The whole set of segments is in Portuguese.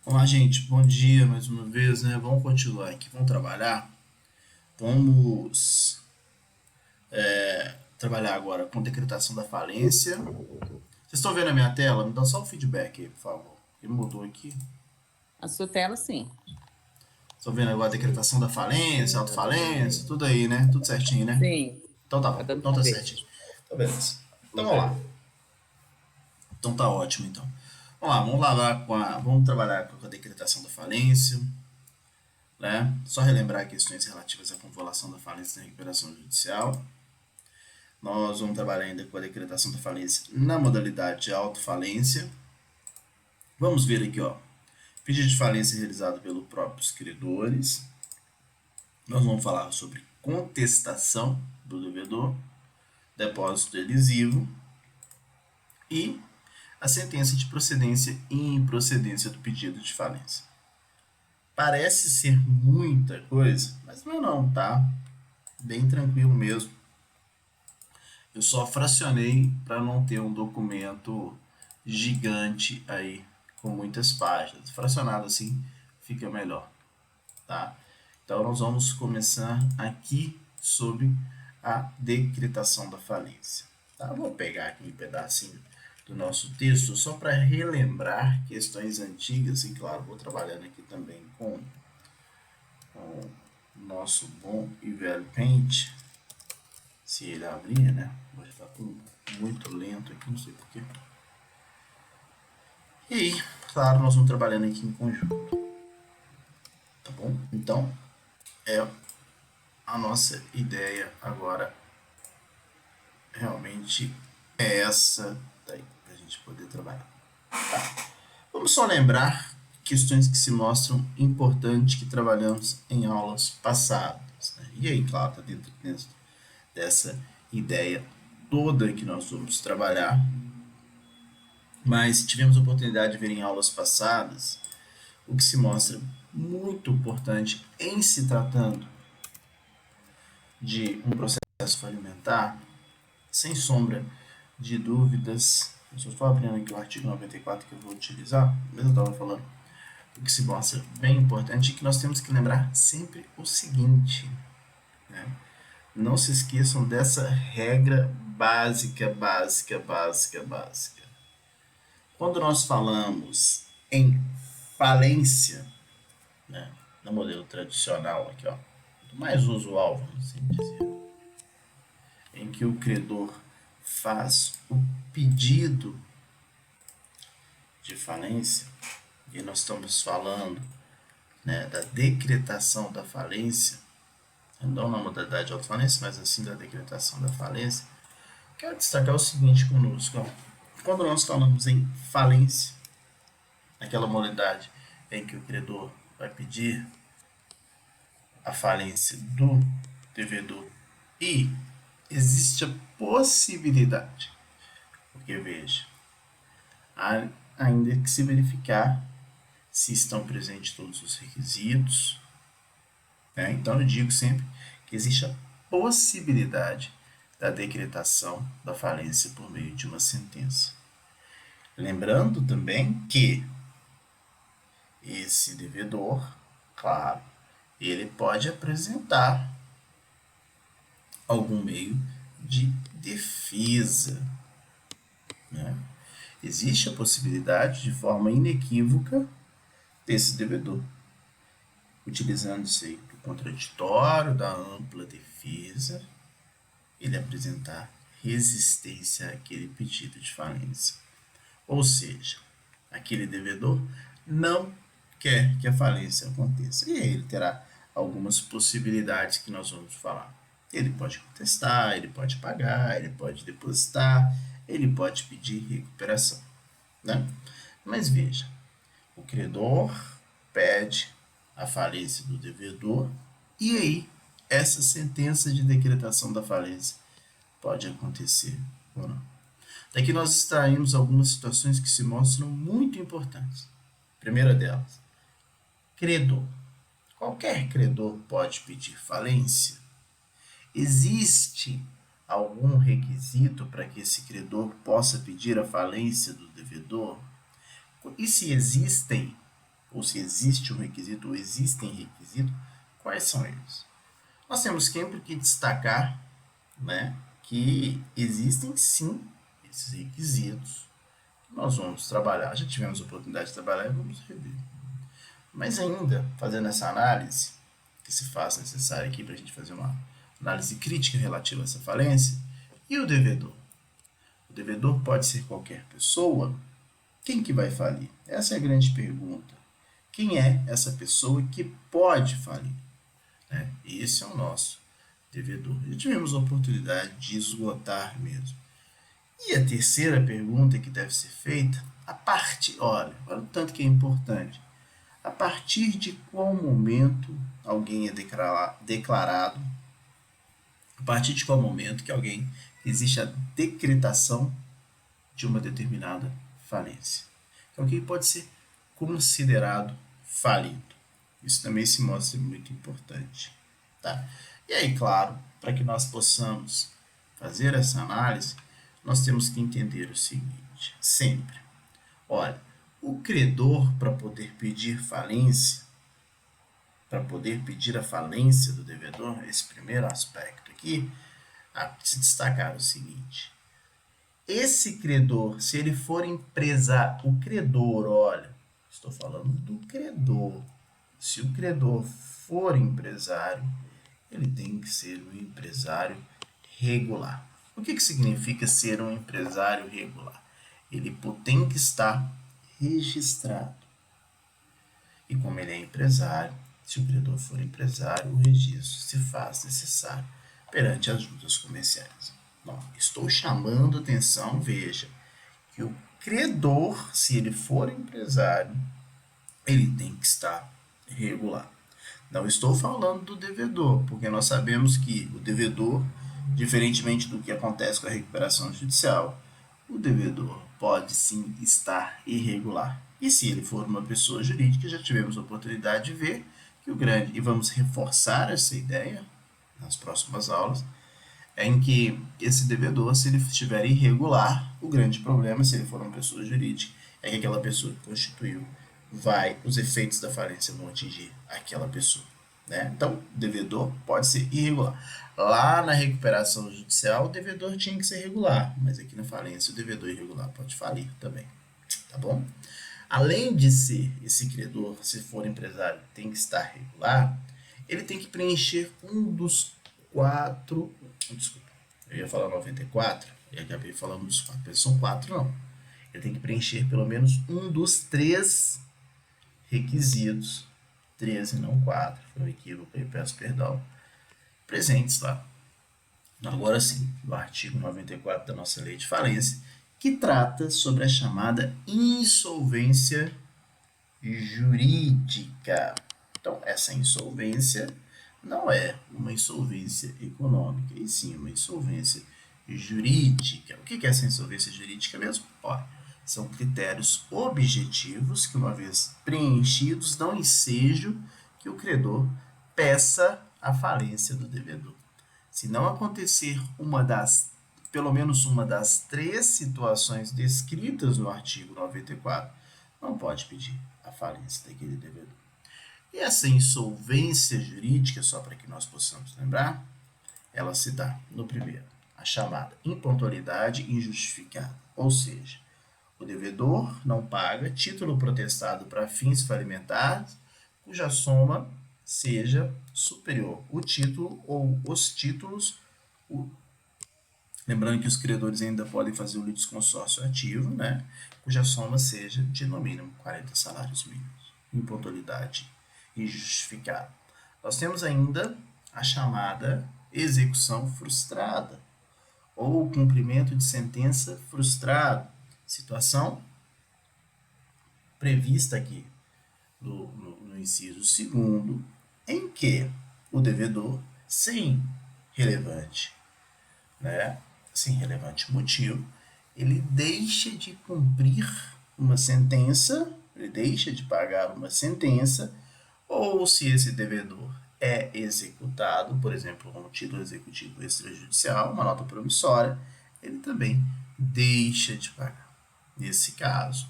Olá, gente. Bom dia mais uma vez, né? Vamos continuar aqui, vamos trabalhar. Vamos trabalhar agora com decretação da falência. Vocês estão vendo a minha tela? Me dá só o feedback aí, por favor. Ele mudou aqui. A sua tela, sim. Estão vendo agora a decretação da falência, autofalência, tudo aí, né? Tudo certinho, né? Sim, Então tá tá bom. dando Então pra tá ver. certinho. Então beleza. Então vamos lá. Então tá ótimo, então. Vamos trabalhar com a decretação da falência, né? Só relembrar questões relativas à convolução da falência na recuperação judicial. Nós vamos trabalhar ainda com a decretação da falência na modalidade de autofalência. Vamos ver aqui, ó. Pedido de falência realizado pelos próprios credores. Nós vamos falar sobre contestação do devedor, depósito elisivo e a sentença de procedência e improcedência do pedido de falência. Parece ser muita coisa, mas não é não, tá? Bem tranquilo mesmo. Eu só fracionei para não ter um documento gigante aí com muitas páginas. Fracionado assim fica melhor, tá? Então nós vamos começar aqui sobre a decretação da falência. Tá? Vou pegar aqui um pedacinho do nosso texto só para relembrar questões antigas e claro, vou trabalhando aqui também com o nosso bom e velho Paint, se ele abrir, né? Hoje está tudo muito lento aqui, não sei porquê. E aí, claro, nós vamos trabalhando aqui em conjunto, tá bom? Então, é a nossa ideia agora realmente é essa daí, para a gente poder trabalhar. Tá. Vamos só lembrar questões que se mostram importantes que trabalhamos em aulas passadas. Né? E aí, claro, está dentro dessa ideia toda que nós vamos trabalhar. Mas tivemos a oportunidade de ver em aulas passadas o que se mostra muito importante em se tratando de um processo falimentar, sem sombra de dúvidas. Eu só estou abrindo aqui o artigo 94 que eu vou utilizar, mas eu estava falando o que se mostra bem importante é que nós temos que lembrar sempre o seguinte, né? Não se esqueçam dessa regra básica. Quando nós falamos em falência, né, no modelo tradicional aqui, ó, mais usual, vamos assim dizer, em que o credor faz o pedido de falência, e nós estamos falando, né, da decretação da falência, não na modalidade de autofalência, mas assim da decretação da falência, quero destacar o seguinte conosco. Ó. Quando nós falamos em falência, naquela modalidade em que o credor vai pedir a falência do devedor e existe a possibilidade, porque veja, há ainda que se verificar se estão presentes todos os requisitos. Né? Então eu digo sempre que existe a possibilidade da decretação da falência por meio de uma sentença. Lembrando também que esse devedor, claro, ele pode apresentar algum meio de defesa. Né? Existe a possibilidade, de forma inequívoca, desse devedor, utilizando-se do contraditório, da ampla defesa, ele apresentar resistência àquele pedido de falência. Ou seja, aquele devedor não quer que a falência aconteça. E aí ele terá algumas possibilidades que nós vamos falar. Ele pode contestar, ele pode pagar, ele pode depositar, ele pode pedir recuperação. Né? Mas veja, o credor pede a falência do devedor e aí essa sentença de decretação da falência pode acontecer ou não. Daqui nós extraímos algumas situações que se mostram muito importantes. Primeira delas, credor. Qualquer credor pode pedir falência? Existe algum requisito para que esse credor possa pedir a falência do devedor? E se existem, ou se existe um requisito, ou existem requisitos, quais são eles? Nós temos sempre que destacar, né, que existem sim esses requisitos que nós vamos trabalhar. Já tivemos a oportunidade de trabalhar e vamos rever. Mas ainda, fazendo essa análise, que se faz necessária aqui para a gente fazer uma análise crítica relativa a essa falência, e o devedor? O devedor pode ser qualquer pessoa? Quem que vai falir? Essa é a grande pergunta. Quem é essa pessoa que pode falir? Esse é o nosso devedor. Já tivemos a oportunidade de esgotar mesmo. E a terceira pergunta que deve ser feita, olha o tanto que é importante. A partir de qual momento alguém é declarado, a partir de qual momento que existe a decretação de uma determinada falência. Então, alguém pode ser considerado falido. Isso também se mostra muito importante. Tá? E aí, claro, para que nós possamos fazer essa análise, nós temos que entender o seguinte, sempre. Olha, o credor, para poder pedir falência, para poder pedir a falência do devedor, esse primeiro aspecto aqui, há que se destacar o seguinte. Esse credor, se ele for empresário, o credor, olha, estou falando do credor. Se o credor for empresário, ele tem que ser um empresário regular. O que significa ser um empresário regular? Ele tem que estar registrado. E como ele é empresário, se o credor for empresário, o registro se faz necessário perante as juntas comerciais. Bom, estou chamando atenção, veja, que o credor, se ele for empresário, ele tem que estar regular. Não estou falando do devedor, porque nós sabemos que o devedor, diferentemente do que acontece com a recuperação judicial, o devedor pode sim estar irregular. E se ele for uma pessoa jurídica, já tivemos a oportunidade de ver que e vamos reforçar essa ideia nas próximas aulas, em que esse devedor, se ele estiver irregular, o grande problema, se ele for uma pessoa jurídica, é que aquela pessoa que constituiu os efeitos da falência vão atingir aquela pessoa. Né? Então, o devedor pode ser irregular. Lá na recuperação judicial, o devedor tinha que ser regular, mas aqui na falência, o devedor irregular pode falir também. Tá bom? Além de ser esse credor, se for empresário, tem que estar regular, ele tem que preencher um dos quatro. Desculpa, eu ia falar 94 e acabei falando dos quatro, mas são quatro não. Ele tem que preencher pelo menos um dos três requisitos, 3 e não 4, foi um equívoco aí, peço perdão, presentes lá. Agora sim, no artigo 94 da nossa lei de falência, que trata sobre a chamada insolvência jurídica. Então, essa insolvência não é uma insolvência econômica, e sim uma insolvência jurídica. O que é essa insolvência jurídica mesmo? Olha, são critérios objetivos que, uma vez preenchidos, dão ensejo que o credor peça a falência do devedor. Se não acontecer pelo menos uma das três situações descritas no artigo 94, não pode pedir a falência daquele devedor. E essa insolvência jurídica, só para que nós possamos lembrar, ela se dá no primeiro, a chamada impontualidade injustificada, ou seja, o devedor não paga título protestado para fins falimentares, cuja soma seja superior o título ou os títulos. Lembrando que os credores ainda podem fazer o litisconsórcio ativo, né? Cuja soma seja de no mínimo 40 salários mínimos. Impontualidade injustificada. Nós temos ainda a chamada execução frustrada ou cumprimento de sentença frustrado. Situação prevista aqui no inciso 2º, em que o devedor, sem relevante motivo, ele deixa de cumprir uma sentença, ele deixa de pagar uma sentença, ou se esse devedor é executado, por exemplo, um título executivo extrajudicial, uma nota promissória, ele também deixa de pagar. Nesse caso,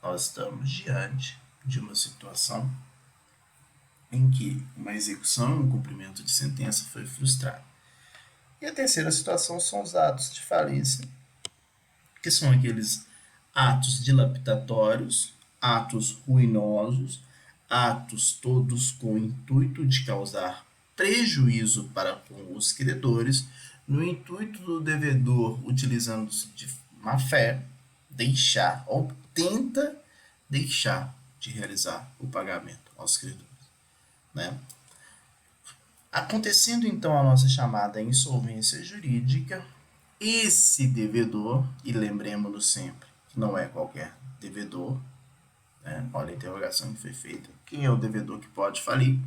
nós estamos diante de uma situação em que uma execução e um cumprimento de sentença foi frustrado. E a terceira situação são os atos de falência, que são aqueles atos dilapidatórios, atos ruinosos, atos todos com o intuito de causar prejuízo para com os credores, no intuito do devedor, utilizando-se de má fé, deixar ou tenta deixar de realizar o pagamento aos credores, né? Acontecendo então a nossa chamada insolvência jurídica, esse devedor, e lembremos-nos sempre que não é qualquer devedor, né? Olha a interrogação que foi feita, quem é o devedor que pode falir?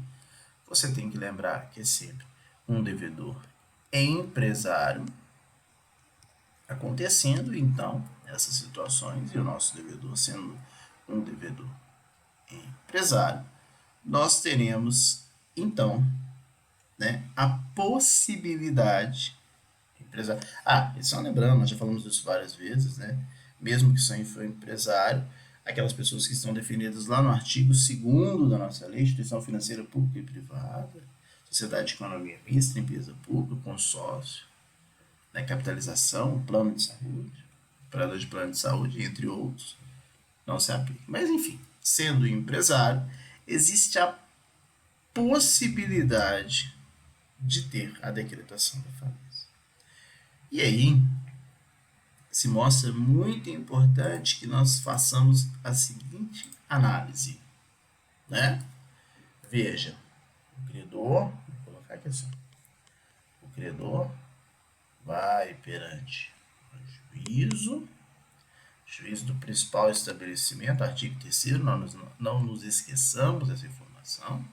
Você tem que lembrar que é sempre um devedor empresário. Acontecendo então essas situações e o nosso devedor sendo um devedor empresário, nós teremos então, né, a possibilidade empresário. E só lembrando, nós já falamos disso várias vezes, né? Mesmo que isso for empresário, aquelas pessoas que estão definidas lá no artigo 2º da nossa lei, instituição financeira pública e privada, sociedade de economia mista, empresa pública, consórcio, né, capitalização, plano de saúde, operador de plano de saúde, entre outros, não se aplica. Mas, enfim, sendo empresário, existe a possibilidade de ter a decretação da falência. E aí, se mostra muito importante que nós façamos a seguinte análise, né? Veja, o credor, vou colocar aqui assim, o credor vai perante o juízo do principal estabelecimento, artigo 3º, não nos esqueçamos dessa informação,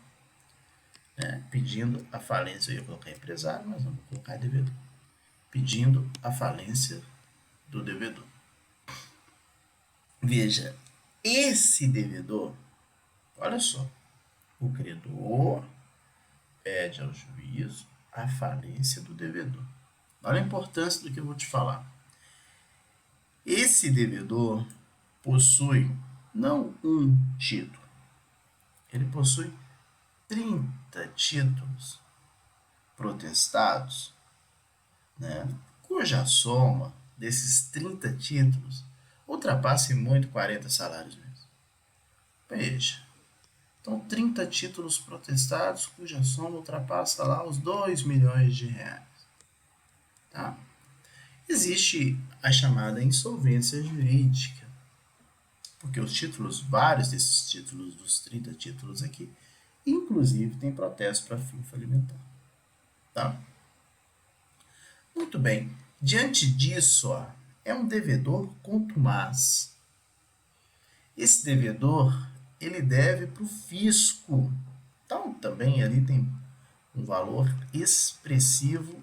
né? Pedindo a falência, eu ia colocar empresário, mas não vou colocar devedor, pedindo a falência do devedor. Veja, esse devedor, olha só, o credor pede ao juízo a falência do devedor. Olha a importância do que eu vou te falar. Esse devedor possui não um título, ele possui 30 títulos protestados, né, cuja soma desses 30 títulos ultrapassa muito 40 salários mínimos. Veja, então 30 títulos protestados cuja soma ultrapassa lá os 2 milhões de reais. Tá? Existe a chamada insolvência jurídica, porque os títulos, vários desses títulos, dos 30 títulos aqui, inclusive tem protesto para fim falimentar. Tá? Muito bem. Diante disso, é um devedor contumaz. Esse devedor, ele deve para o fisco. Então, também ali tem um valor expressivo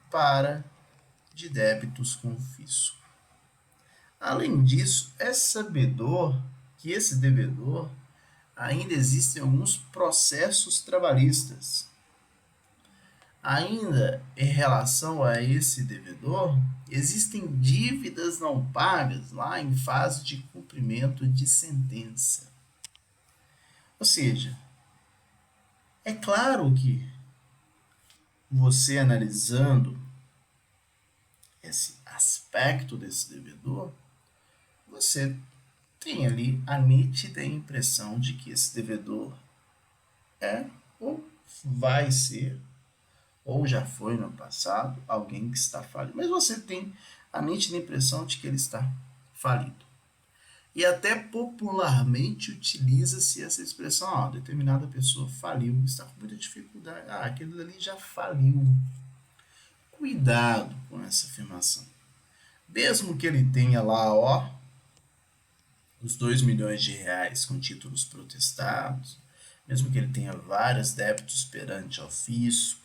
para de débitos com o fisco. Além disso, é sabedor que esse devedor ainda existem alguns processos trabalhistas. Ainda em relação a esse devedor, existem dívidas não pagas lá em fase de cumprimento de sentença. Ou seja, é claro que você analisando esse aspecto desse devedor, você tem ali a nítida impressão de que esse devedor é ou vai ser ou já foi no passado alguém que está falido. Mas você tem a nítida impressão de que ele está falido. E até popularmente utiliza-se essa expressão, determinada pessoa faliu, está com muita dificuldade, aquele ali já faliu. Cuidado com essa afirmação. Mesmo que ele tenha lá, os 2 milhões de reais com títulos protestados, mesmo que ele tenha vários débitos perante ao fisco,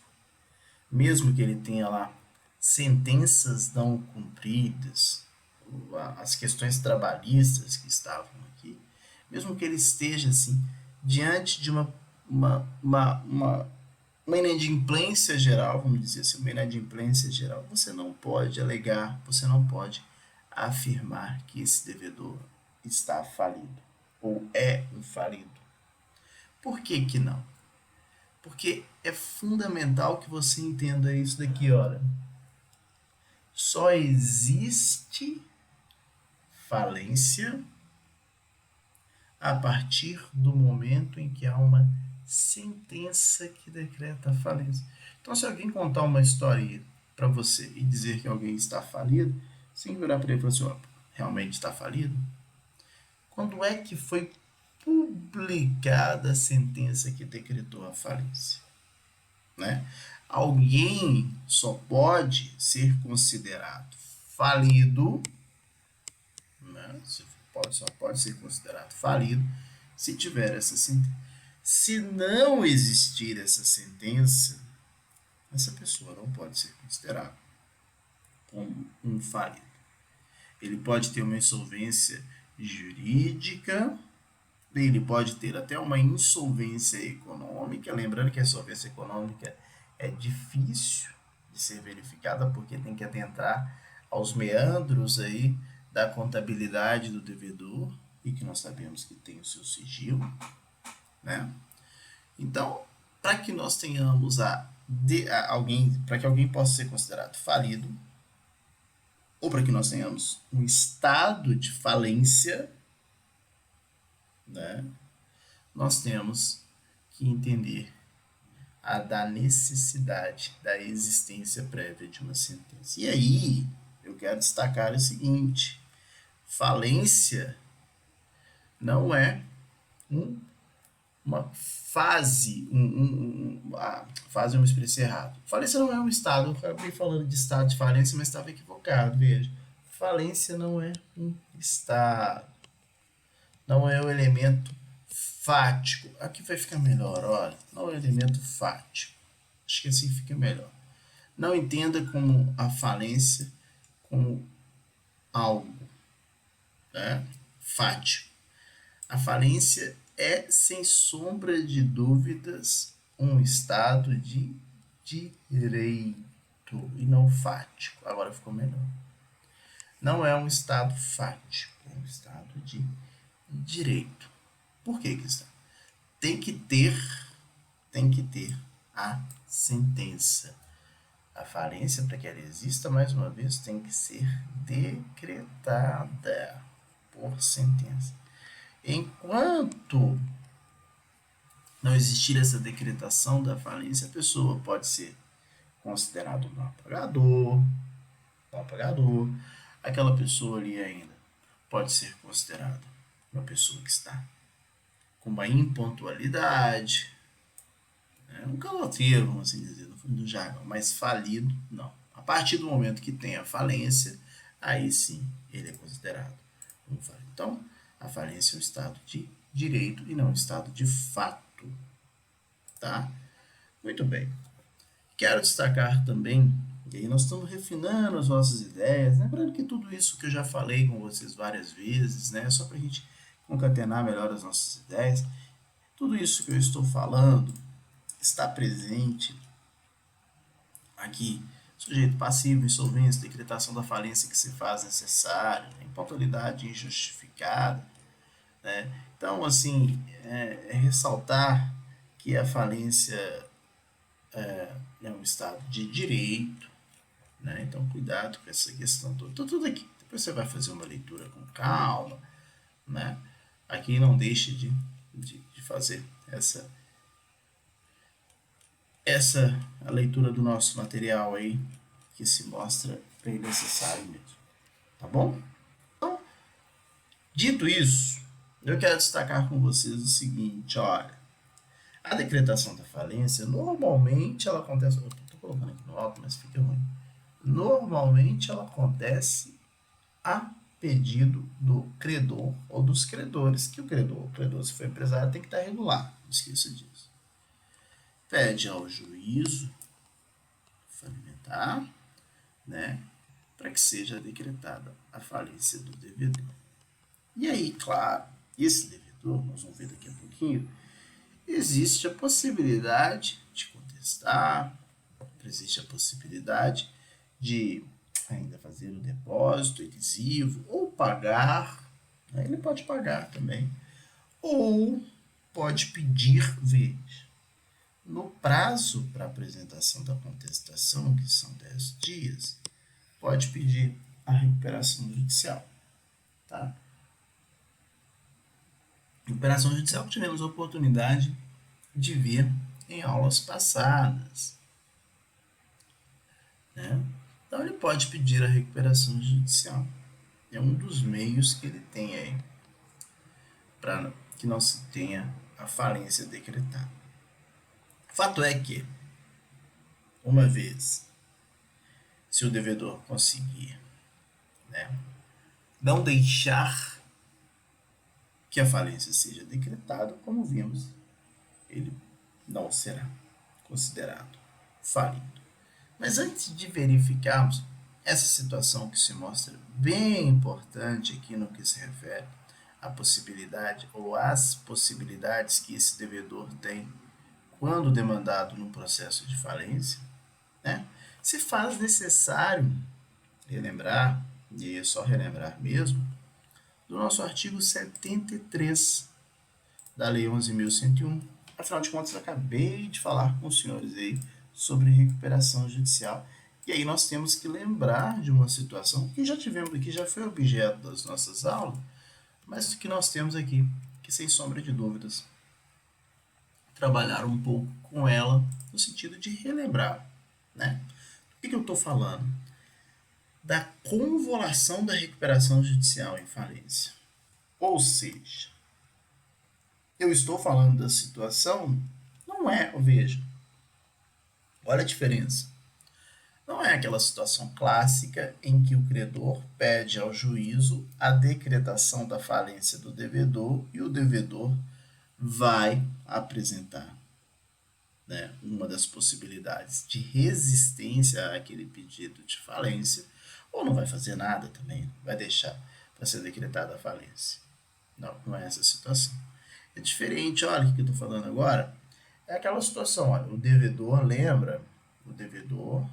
mesmo que ele tenha lá sentenças não cumpridas, as questões trabalhistas que estavam aqui, mesmo que ele esteja assim, diante de uma inadimplência geral, vamos dizer assim, uma inadimplência geral, você não pode alegar, você não pode afirmar que esse devedor está falido ou é um falido. Por que que não? Porque é fundamental que você entenda isso daqui, olha. Só existe falência a partir do momento em que há uma sentença que decreta a falência. Então, se alguém contar uma história para você e dizer que alguém está falido, você tem que virar para ele e falar assim: ó, realmente está falido? Quando é que foi publicada a sentença que decretou a falência? Né? Alguém só pode ser considerado falido, né? Só pode ser considerado falido se tiver essa sentença. Se não existir essa sentença, essa pessoa não pode ser considerada como um falido. Ele pode ter uma insolvência jurídica, ele pode ter até uma insolvência econômica, lembrando que a insolvência econômica é difícil de ser verificada porque tem que adentrar aos meandros aí da contabilidade do devedor e que nós sabemos que tem o seu sigilo, né? Então, para que nós tenhamos para que alguém possa ser considerado falido, ou para que nós tenhamos um estado de falência, né, nós temos que entender da necessidade da existência prévia de uma sentença. E aí, eu quero destacar o seguinte: falência não é uma fase, fase eu me expressei errado. Falência não é um estado, eu acabei falando de estado de falência, mas estava equivocado, veja. Falência não é um estado, não é um elemento fático. Aqui vai ficar melhor, olha, não é um elemento fático. Acho que assim fica melhor. Não entenda como a falência como algo, né, fático. A falência é, sem sombra de dúvidas, um estado de direito e não fático. Agora ficou melhor. Não é um estado fático, é um estado de direito. Por que que está? Tem que ter a sentença. A falência, para que ela exista, mais uma vez, tem que ser decretada por sentença. Enquanto não existir essa decretação da falência, a pessoa pode ser considerada um mal pagador, aquela pessoa ali ainda pode ser considerada uma pessoa que está com uma impontualidade, né? Um caloteiro, vamos assim dizer, no fundo do jargão, mas falido, não. A partir do momento que tem a falência, aí sim ele é considerado um falido. Então, a falência é um estado de direito e não um estado de fato. Tá? Muito bem. Quero destacar também, e aí nós estamos refinando as nossas ideias, lembrando que tudo isso que eu já falei com vocês várias vezes, né, só para a gente concatenar melhor as nossas ideias, tudo isso que eu estou falando está presente aqui: sujeito passivo, insolvência, decretação da falência que se faz necessária, impontualidade injustificada, né? Então, assim, ressaltar que a falência é um estado de direito, né? Então, cuidado com essa questão toda. Então, tudo aqui. Depois você vai fazer uma leitura com calma, né? Aqui não deixe de fazer a leitura do nosso material aí, que se mostra bem necessário mesmo. Tá bom? Então, dito isso, eu quero destacar com vocês o seguinte: olha, a decretação da falência, normalmente ela acontece. Eu estou colocando aqui no alto, mas fica ruim. Normalmente ela acontece a pedido do credor ou dos credores, que o credor, se for empresário, tem que estar regular, não esqueça disso. Pede ao juízo falimentar, né, para que seja decretada a falência do devedor. E aí, claro, esse devedor, nós vamos ver daqui a pouquinho, existe a possibilidade de contestar, existe a possibilidade de ainda fazer o depósito adesivo ou pagar, né? Ele pode pagar também ou pode pedir, veja, no prazo para apresentação da contestação, que são 10 dias, pode pedir a recuperação judicial. Tá? Recuperação judicial que tivemos a oportunidade de ver em aulas passadas. Né? Então ele pode pedir a recuperação judicial. É um dos meios que ele tem aí para que não se tenha a falência decretada. Fato é que, uma vez, se o devedor conseguir, né, não deixar que a falência seja decretada, como vimos, ele não será considerado falido. Mas antes de verificarmos essa situação que se mostra bem importante aqui no que se refere à possibilidade ou às possibilidades que esse devedor tem quando demandado no processo de falência, né, se faz necessário relembrar, e é só relembrar mesmo, do nosso artigo 73 da Lei 11.101. Afinal de contas, eu acabei de falar com os senhores aí sobre recuperação judicial. E aí nós temos que lembrar de uma situação que já tivemos aqui, já foi objeto das nossas aulas, mas que nós temos aqui, que sem sombra de dúvidas, trabalhar um pouco com ela no sentido de relembrar. Né? O que eu estou falando? Da convolução da recuperação judicial em falência. Ou seja, eu estou falando da situação, não é, veja, olha a diferença. Não é aquela situação clássica em que o credor pede ao juízo a decretação da falência do devedor e o devedor vai apresentar, né, uma das possibilidades de resistência àquele pedido de falência, ou não vai fazer nada também, vai deixar para ser decretada a falência. Não, não é essa a situação. É diferente, olha o que eu estou falando agora. É aquela situação, olha, o devedor, lembra? O devedor,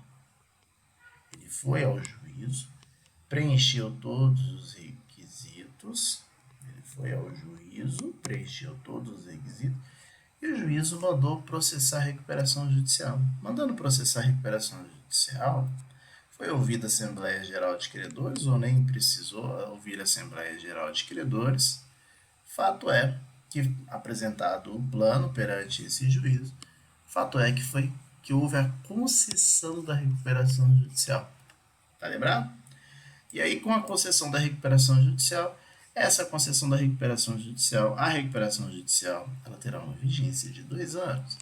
ele foi ao juízo, preencheu todos os requisitos, ele foi ao juízo, preencheu todos os requisitos, e o juízo mandou processar a recuperação judicial. Mandando processar a recuperação judicial, foi ouvida a Assembleia Geral de Credores, ou nem precisou ouvir a Assembleia Geral de Credores. Fato é que, apresentado o plano perante esse juízo, fato é que houve a concessão da recuperação judicial. Tá lembrado? E aí, com a concessão da recuperação judicial, essa concessão da recuperação judicial, a recuperação judicial, ela terá uma vigência de 2 anos.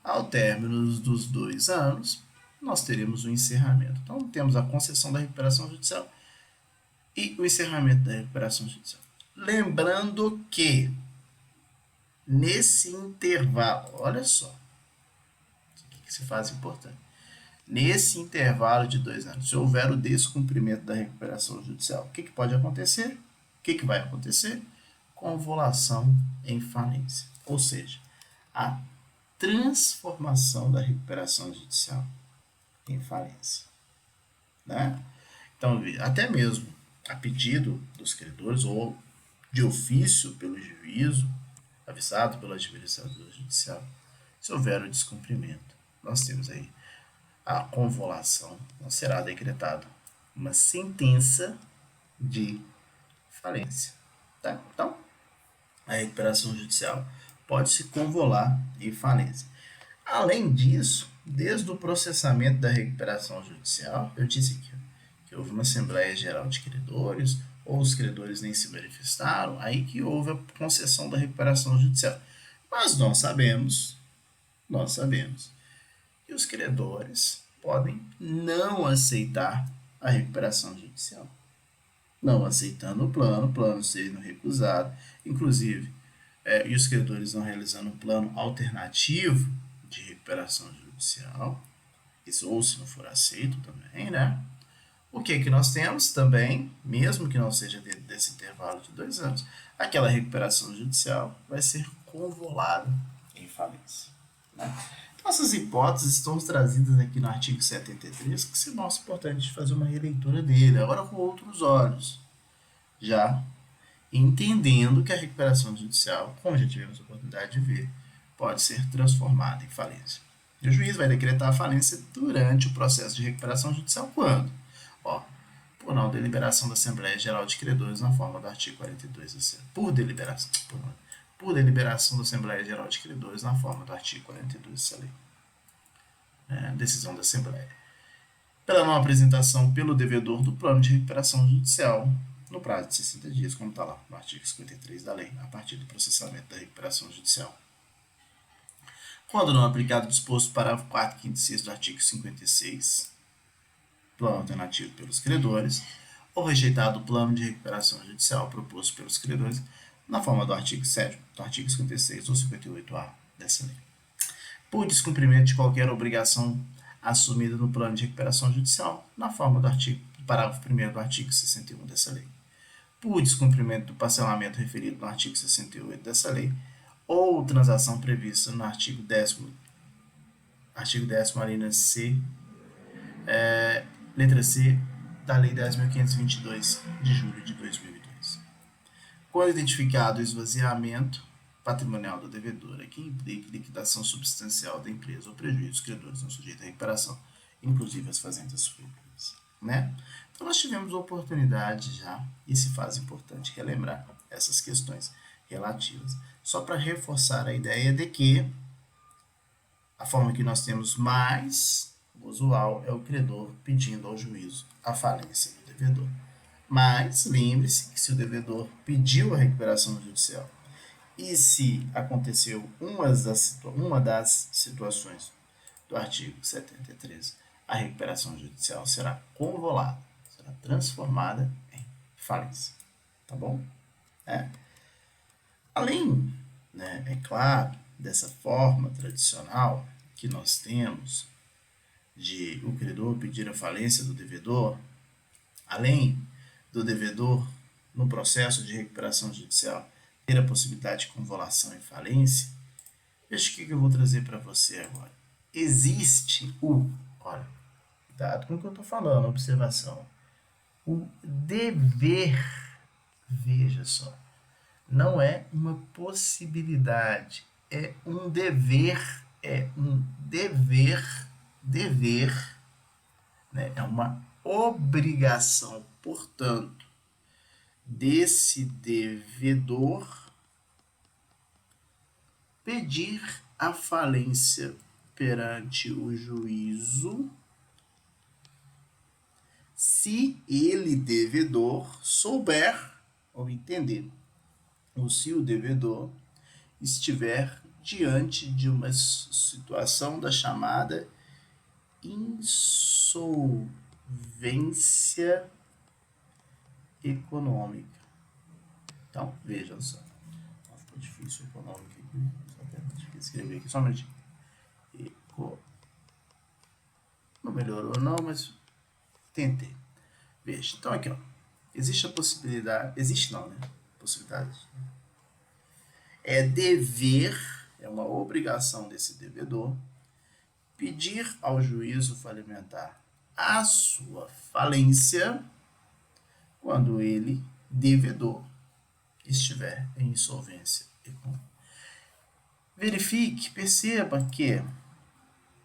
Ao término dos 2 anos, nós teremos o encerramento. Então, temos a concessão da recuperação judicial e o encerramento da recuperação judicial. Lembrando que, nesse intervalo, olha só, o que se faz importante. Nesse intervalo de 2 anos, se houver o descumprimento da recuperação judicial, o que pode acontecer? O que vai acontecer? Convolução em falência. Ou seja, a transformação da recuperação judicial em falência. Né? Então, até mesmo a pedido dos credores ou de ofício pelo juízo, avisado pelo administrador judicial, se houver o descumprimento, nós temos aí a convolução, não será decretada uma sentença de falência. Tá? Então, a recuperação judicial pode se convolar em falência. Além disso, desde o processamento da recuperação judicial, eu disse aqui que houve uma Assembleia Geral de Credores, ou os credores nem se manifestaram, aí que houve a concessão da recuperação judicial. Mas nós sabemos que os credores podem não aceitar a recuperação judicial. Não aceitando o plano sendo recusado, inclusive, e os credores não realizando um plano alternativo de recuperação judicial, isso, ou se não for aceito também, né? O que nós temos também, mesmo que não seja dentro desse intervalo de 2 anos, aquela recuperação judicial vai ser convolada em falência. Né? Então, essas hipóteses estão trazidas aqui no artigo 73, que se mostra importante fazer uma releitura dele, agora com outros olhos, já entendendo que a recuperação judicial, como já tivemos a oportunidade de ver, pode ser transformada em falência. E o juiz vai decretar a falência durante o processo de recuperação judicial quando? Ó, por não deliberação da Assembleia Geral de Credores na forma do artigo 42 da CEA. Por deliberação da Assembleia Geral de Credores na forma do artigo 42 dessa lei. Decisão da Assembleia. Pela não apresentação pelo devedor do plano de recuperação judicial no prazo de 60 dias, como está lá no artigo 53 da lei, a partir do processamento da recuperação judicial. Quando não aplicado o disposto parágrafo 4º, 5º e 6 do artigo 56, plano alternativo pelos credores, ou rejeitado o plano de recuperação judicial proposto pelos credores na forma do artigo 7º, do artigo 56 ou 58A dessa lei. Por descumprimento de qualquer obrigação assumida no plano de recuperação judicial, na forma do parágrafo 1º do artigo 61 dessa lei. Por descumprimento do parcelamento referido no artigo 68 dessa lei, ou transação prevista no artigo 10º, alínea C, letra C, da Lei 10.522, de julho de 2002. Quando identificado o esvaziamento patrimonial do devedor, que implique liquidação substancial da empresa ou prejuízo dos credores não sujeitos à recuperação, inclusive as fazendas públicas. Então nós tivemos a oportunidade já, e se faz importante relembrar essas questões relativas, só para reforçar a ideia de que a forma que nós temos mais usual é o credor pedindo ao juízo a falência do devedor. Mas lembre-se que se o devedor pediu a recuperação judicial e se aconteceu uma das situações do artigo 73, a recuperação judicial será convolada, será transformada em falência. Tá bom? Além, é claro, dessa forma tradicional que nós temos de o credor pedir a falência do devedor, além do devedor, no processo de recuperação judicial, ter a possibilidade de convolução e falência, veja o que eu vou trazer para você agora. Existe olha, cuidado com o que eu estou falando, observação, o dever, veja só, não é uma possibilidade, é um dever, é uma obrigação, portanto, desse devedor pedir a falência perante o juízo se ele, devedor, souber ou entender, ou se o devedor estiver diante de uma situação da chamada insolvência econômica. Então, vejam só. Ficou difícil econômica aqui. Deixa eu escrever aqui só um minutinho. Não melhorou não, mas tentei. Veja, então aqui, ó. Existe a possibilidade, existe não, né? Possibilidade. É dever, é uma obrigação desse devedor pedir ao juízo falimentar a sua falência quando ele, devedor, estiver em insolvência econômica. Verifique, perceba que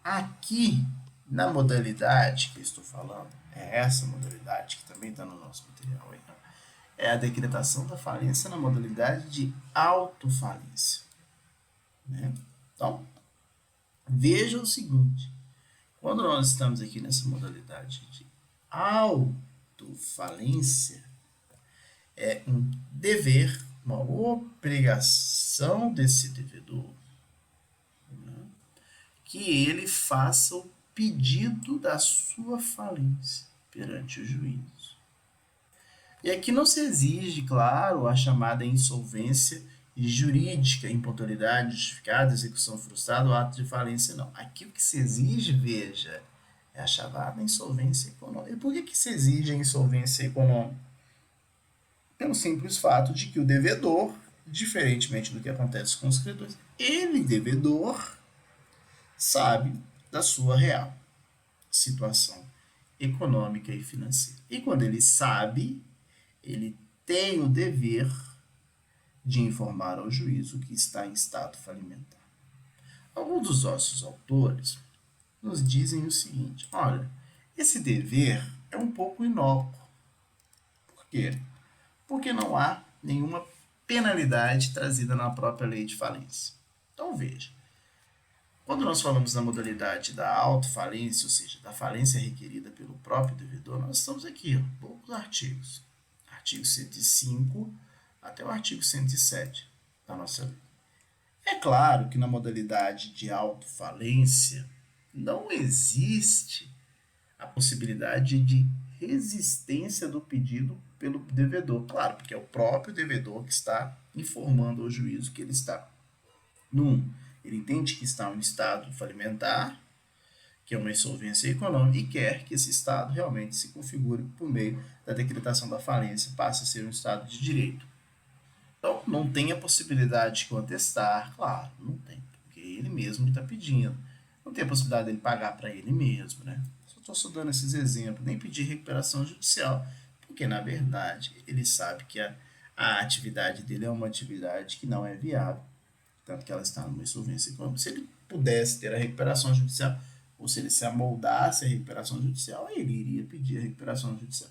aqui na modalidade que eu estou falando, é essa modalidade que também está no nosso material aí, é a decretação da falência na modalidade de autofalência. Então, veja o seguinte, quando nós estamos aqui nessa modalidade de autofalência, é um dever, uma obrigação desse devedor, que ele faça o pedido da sua falência perante o juízo. E aqui não se exige, claro, a chamada insolvência jurídica, impontualidade justificada, execução frustrada ou ato de falência, não. Aqui o que se exige, veja, é a chamada insolvência econômica. E por que se exige a insolvência econômica? Pelo simples fato de que o devedor, diferentemente do que acontece com os credores, ele, devedor, sabe da sua real situação econômica e financeira. E quando ele sabe, ele tem o dever de informar ao juízo que está em estado falimentar. Alguns dos nossos autores nos dizem o seguinte: olha, esse dever é um pouco inócuo. Por quê? Porque não há nenhuma penalidade trazida na própria lei de falência. Então veja, quando nós falamos da modalidade da autofalência, ou seja, da falência requerida pelo próprio devedor, nós estamos aqui, poucos artigos. Artigo 105 até o artigo 107 da nossa lei. É claro que na modalidade de autofalência não existe a possibilidade de resistência do pedido pelo devedor. Claro, porque é o próprio devedor que está informando ao juízo que ele está ele entende que está em um estado falimentar, que é uma insolvência econômica, e quer que esse estado realmente se configure por meio da decretação da falência, passe a ser um estado de direito. Então, não tem a possibilidade de contestar, claro, não tem, porque ele mesmo está pedindo. Não tem a possibilidade dele pagar para ele mesmo, né? Só estou dando esses exemplos, nem pedir recuperação judicial, porque na verdade ele sabe que a atividade dele é uma atividade que não é viável, tanto que ela está numa insolvência econômica. Se ele pudesse ter a recuperação judicial, ou se ele se amoldasse à recuperação judicial, ele iria pedir a recuperação judicial.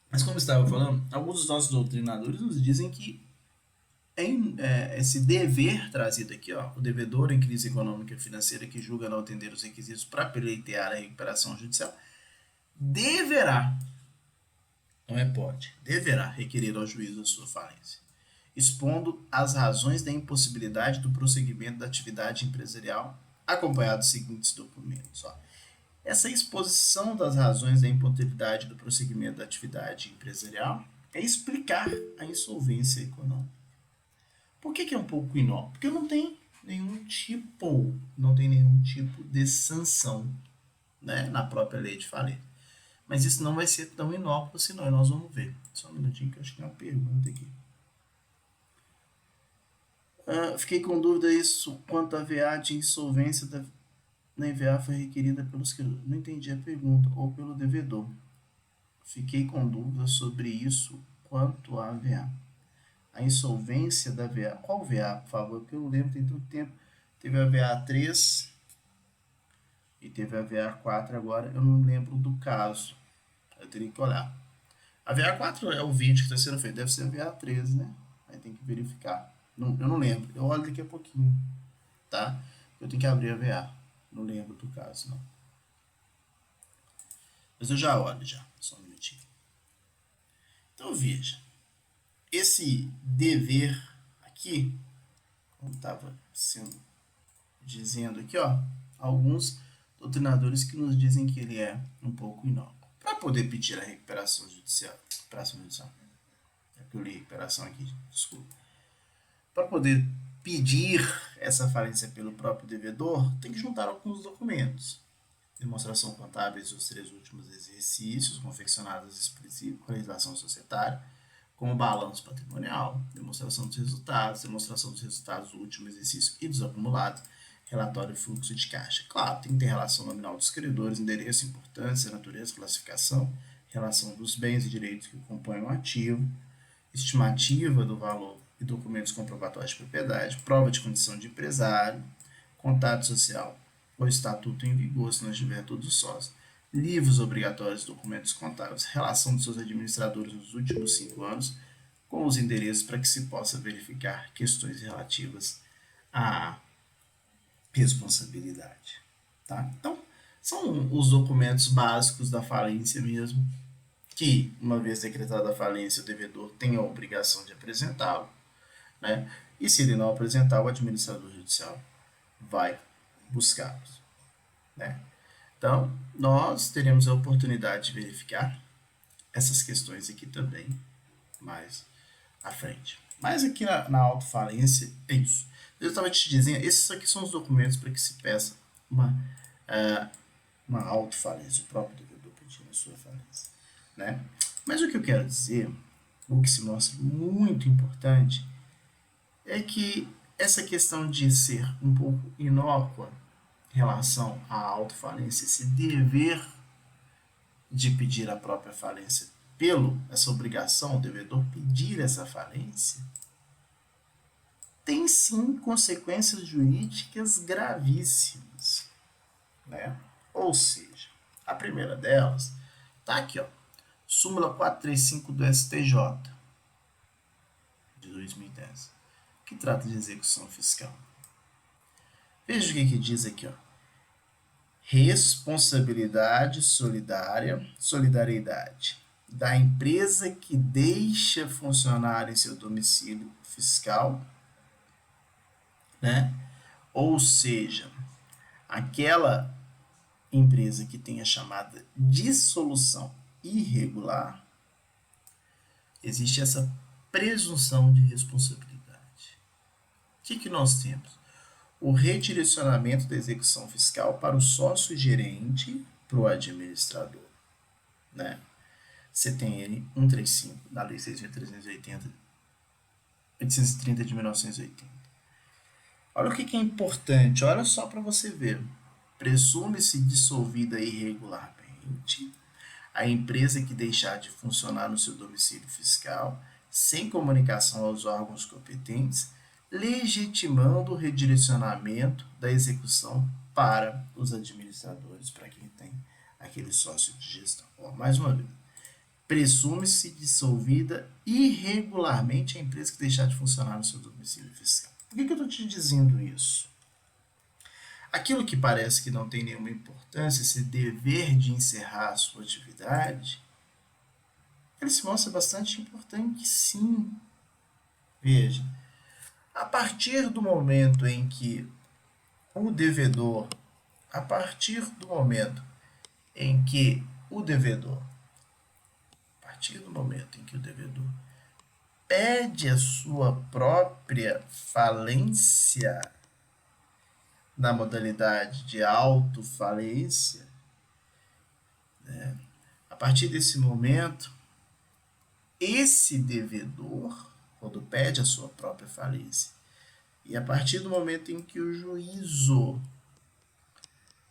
Mas como estava falando, alguns dos nossos doutrinadores nos dizem que esse dever trazido aqui, ó, o devedor em crise econômica e financeira que julga não atender os requisitos para pleitear a recuperação judicial, deverá, não é pode, deverá requerer ao juízo a sua falência, expondo as razões da impossibilidade do prosseguimento da atividade empresarial, acompanhado dos seguintes documentos. Ó. Essa exposição das razões da impossibilidade do prosseguimento da atividade empresarial é explicar a insolvência econômica. Por que é um pouco inócuo? Porque não tem nenhum tipo de sanção, né, na própria lei de falência. Mas isso não vai ser tão inócuo assim, não. Nós vamos ver. Só um minutinho que eu acho que tem uma pergunta aqui. Fiquei com dúvida isso quanto à VA de insolvência na EVA foi requerida pelos credores. Não entendi a pergunta, ou pelo devedor. Fiquei com dúvida sobre isso quanto à VA. A insolvência da VA. Qual VA, por favor? Porque eu não lembro, tem tanto tempo. Teve a VA 3 e teve a VA 4 agora. Eu não lembro do caso. Eu teria que olhar. A VA 4 é o vídeo que está sendo feito. Deve ser a VA 13, né? Aí tem que verificar. Não, eu não lembro. Eu olho daqui a pouquinho. Tá? Eu tenho que abrir a VA. Não lembro do caso, não. Mas eu já olho, já. Só um minutinho. Então, veja. Esse dever aqui, como estava dizendo aqui, ó, alguns doutrinadores que nos dizem que ele é um pouco inócuo. Para poder pedir a recuperação judicial, é que eu li recuperação aqui, desculpa. Para poder pedir essa falência pelo próprio devedor, tem que juntar alguns documentos. Demonstração contábeis dos 3 últimos exercícios, confeccionados explícitos, realização societária, como balanço patrimonial, demonstração dos resultados do último exercício e dos acumulados, relatório e fluxo de caixa. Claro, tem que ter relação nominal dos credores, endereço, importância, natureza, classificação, relação dos bens e direitos que compõem o ativo, estimativa do valor e documentos comprobatórios de propriedade, prova de condição de empresário, contato social ou estatuto em vigor, se não estiver todos sócios, livros obrigatórios, documentos contábeis, relação dos seus administradores nos últimos 5 anos, com os endereços para que se possa verificar questões relativas à responsabilidade. Tá? Então, são os documentos básicos da falência mesmo, que, uma vez decretada a falência, o devedor tem a obrigação de apresentá-lo, né? E se ele não apresentar, o administrador judicial vai buscá-los, né? Então, nós teremos a oportunidade de verificar essas questões aqui também mais à frente. Mas aqui na autofalência é isso. Eu estava te dizendo, esses aqui são os documentos para que se peça uma autofalência, o próprio devedor pedindo a sua falência, né? Mas o que eu quero dizer, o que se mostra muito importante, é que essa questão de ser um pouco inócua em relação à autofalência, esse dever de pedir a própria falência essa obrigação, o devedor pedir essa falência, tem sim consequências jurídicas gravíssimas, né? Ou seja, a primeira delas está aqui, ó, súmula 435 do STJ de 2010, que trata de execução fiscal. Veja o que diz aqui, ó. Responsabilidade solidariedade da empresa que deixa funcionar em seu domicílio fiscal, né? Ou seja, aquela empresa que tem a chamada dissolução irregular, existe essa presunção de responsabilidade. O que nós temos? O redirecionamento da execução fiscal para o sócio-gerente, para o administrador, né? CTN 135, da Lei 6.830 de 1980. Olha o que é importante, olha só para você ver. Presume-se dissolvida irregularmente a empresa que deixar de funcionar no seu domicílio fiscal, sem comunicação aos órgãos competentes, legitimando o redirecionamento da execução para os administradores, para quem tem aquele sócio de gestão. Ó, mais uma vez. Presume-se dissolvida irregularmente a empresa que deixar de funcionar no seu domicílio fiscal. Por que eu estou te dizendo isso? Aquilo que parece que não tem nenhuma importância, esse dever de encerrar a sua atividade, ele se mostra bastante importante, sim. Veja, a partir do momento em que o devedor, pede a sua própria falência na modalidade de autofalência, né? A partir desse momento, esse devedor, quando pede a sua própria falência, e a partir do momento em que o juízo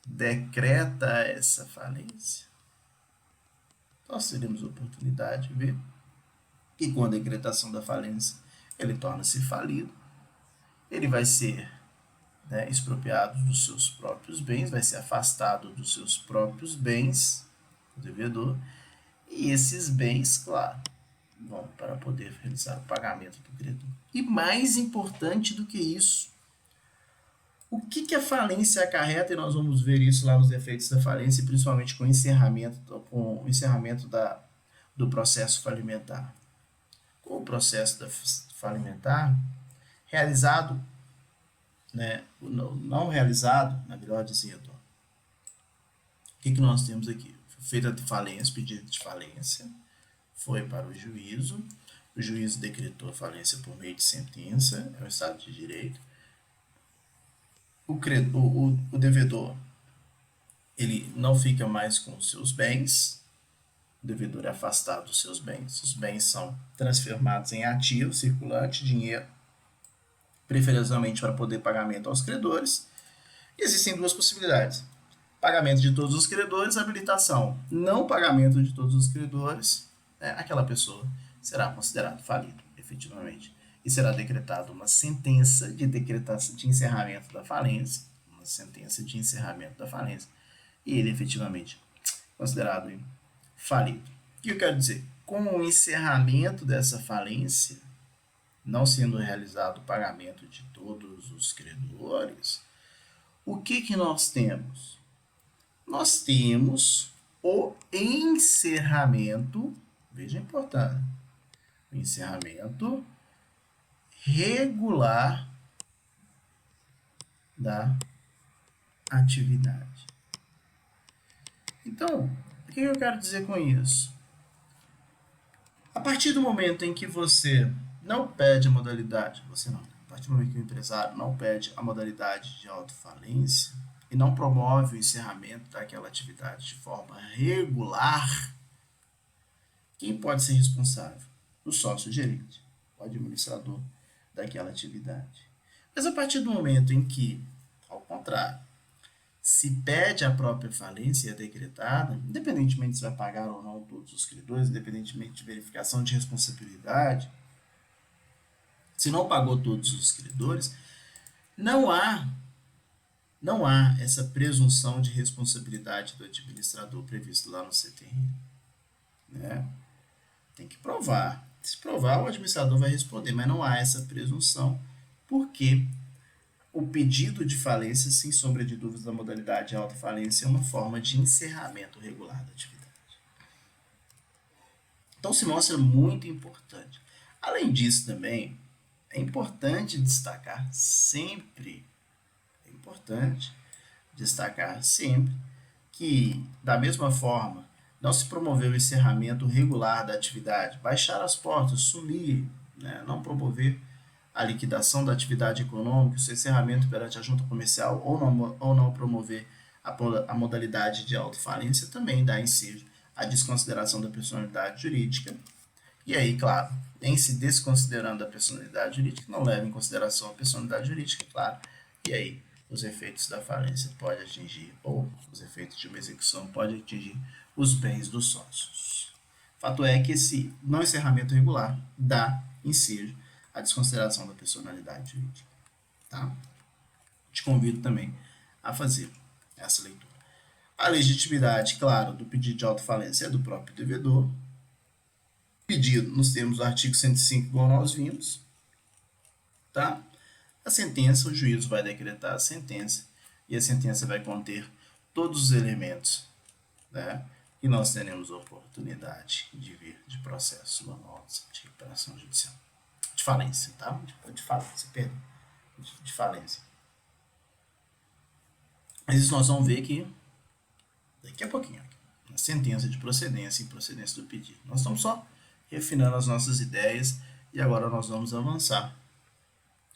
decreta essa falência, nós teremos a oportunidade de ver que com a decretação da falência ele torna-se falido, ele vai ser, né, expropriado dos seus próprios bens, vai ser afastado dos seus próprios bens, o devedor, e esses bens, claro, vão para poder realizar o pagamento do credor. E mais importante do que isso, o que a falência acarreta, e nós vamos ver isso lá nos efeitos da falência, principalmente com o encerramento do processo falimentar. Com o processo falimentar, realizado, né, não realizado, na melhor dizendo, o que nós temos aqui? Feita a falência, pedido de falência, foi para o juízo decretou a falência por meio de sentença, é um estado de direito. O devedor, ele não fica mais com os seus bens, o devedor é afastado dos seus bens, os bens são transformados em ativo circulante, dinheiro, preferencialmente para poder pagamento aos credores. E existem duas possibilidades: pagamento de todos os credores, habilitação. Não pagamento de todos os credores, aquela pessoa será considerada falido, efetivamente, e será decretada uma sentença de decretação de encerramento da falência, e ele efetivamente considerado falido. O que eu quero dizer? Com o encerramento dessa falência, não sendo realizado o pagamento de todos os credores, o que nós temos? Nós temos o encerramento, veja a importância, o encerramento regular da atividade. Então, o que eu quero dizer com isso? A partir do momento em que você não pede a modalidade, a partir do momento que o empresário não pede a modalidade de autofalência e não promove o encerramento daquela atividade de forma regular, quem pode ser responsável? O sócio-gerente, o administrador daquela atividade. Mas a partir do momento em que, ao contrário, se pede a própria falência e é decretada, independentemente se vai pagar ou não todos os credores, independentemente de verificação de responsabilidade, se não pagou todos os credores, não há não há essa presunção de responsabilidade do administrador previsto lá no CTN, né? Tem que provar. Se provar, o administrador vai responder, mas não há essa presunção, porque o pedido de falência, sem sombra de dúvidas, da modalidade de alta falência é uma forma de encerramento regular da atividade. Então se mostra muito importante. Além disso também, é importante destacar sempre, é importante destacar sempre que, da mesma forma, não se promover o encerramento regular da atividade, baixar as portas, sumir, né, não promover a liquidação da atividade econômica, o seu encerramento perante a junta comercial ou não promover a modalidade de autofalência também dá ensejo à desconsideração da personalidade jurídica. E aí, claro, em se desconsiderando a personalidade jurídica, não leva em consideração a personalidade jurídica, claro, e aí os efeitos da falência podem atingir, ou os efeitos de uma execução podem atingir os bens dos sócios. Fato é que esse não encerramento regular dá ensejo à desconsideração da personalidade jurídica. Tá? Te convido também a fazer essa leitura. A legitimidade, claro, do pedido de autofalência é do próprio devedor. Pedido nos termos do artigo 105, igual nós vimos. Tá? A sentença, o juízo vai decretar a sentença e a sentença vai conter todos os elementos, né, e nós teremos oportunidade de vir de processo manual de recuperação judicial. De falência, tá? De falência, perdão. De falência. Mas isso nós vamos ver aqui daqui a pouquinho. Na sentença de procedência e procedência do pedido. Nós estamos só refinando as nossas ideias e agora nós vamos avançar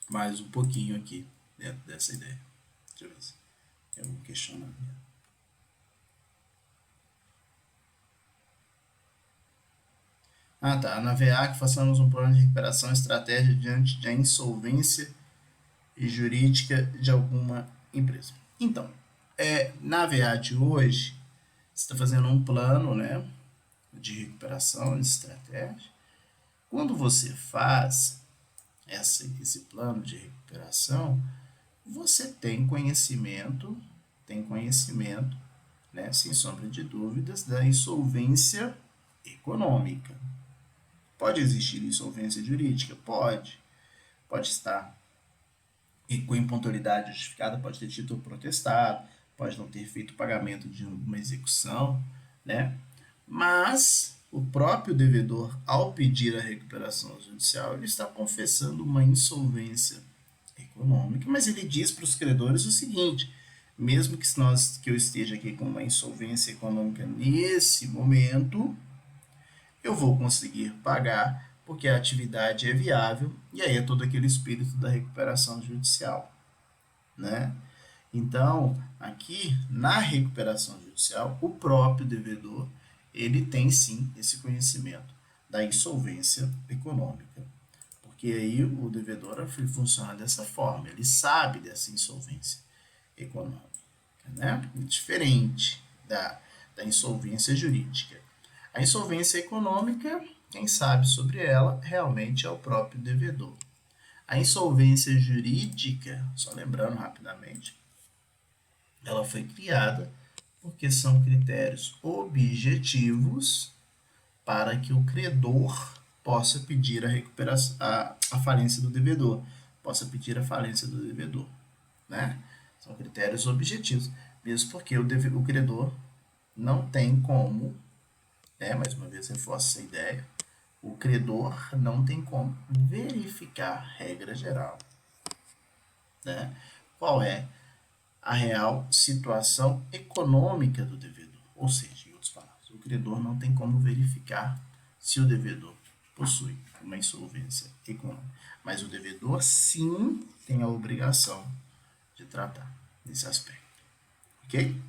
mais um pouquinho aqui dentro dessa ideia. Deixa eu ver se tem algum questionamento. Ah, tá. Na VA que façamos um plano de recuperação estratégia diante da insolvência jurídica de alguma empresa. Então, na VA de hoje, você está fazendo um plano, né, de recuperação, de estratégia. Quando você faz esse plano de recuperação, você tem conhecimento, né, sem sombra de dúvidas, da insolvência econômica. Pode existir insolvência jurídica? Pode. Pode estar com impontualidade justificada, pode ter título protestado, pode não ter feito pagamento de uma execução, né? Mas o próprio devedor, ao pedir a recuperação judicial, ele está confessando uma insolvência econômica, mas ele diz para os credores o seguinte: mesmo que eu esteja aqui com uma insolvência econômica nesse momento, eu vou conseguir pagar porque a atividade é viável, e aí é todo aquele espírito da recuperação judicial, né? Então, aqui na recuperação judicial, o próprio devedor, ele tem sim esse conhecimento da insolvência econômica, porque aí o devedor funciona dessa forma, ele sabe dessa insolvência econômica, né? Diferente da insolvência jurídica. A insolvência econômica, quem sabe sobre ela realmente é o próprio devedor. A insolvência jurídica, só lembrando rapidamente, ela foi criada porque são critérios objetivos para que o credor possa pedir a recuperação, a falência do devedor, possa pedir a falência do devedor, né? São critérios objetivos, mesmo porque o credor não tem como, né, mais uma vez reforço essa ideia, o credor não tem como verificar regra geral, né? Qual é a real situação econômica do devedor, ou seja, em outras palavras, o credor não tem como verificar se o devedor possui uma insolvência econômica, mas o devedor sim tem a obrigação de tratar desse aspecto, ok?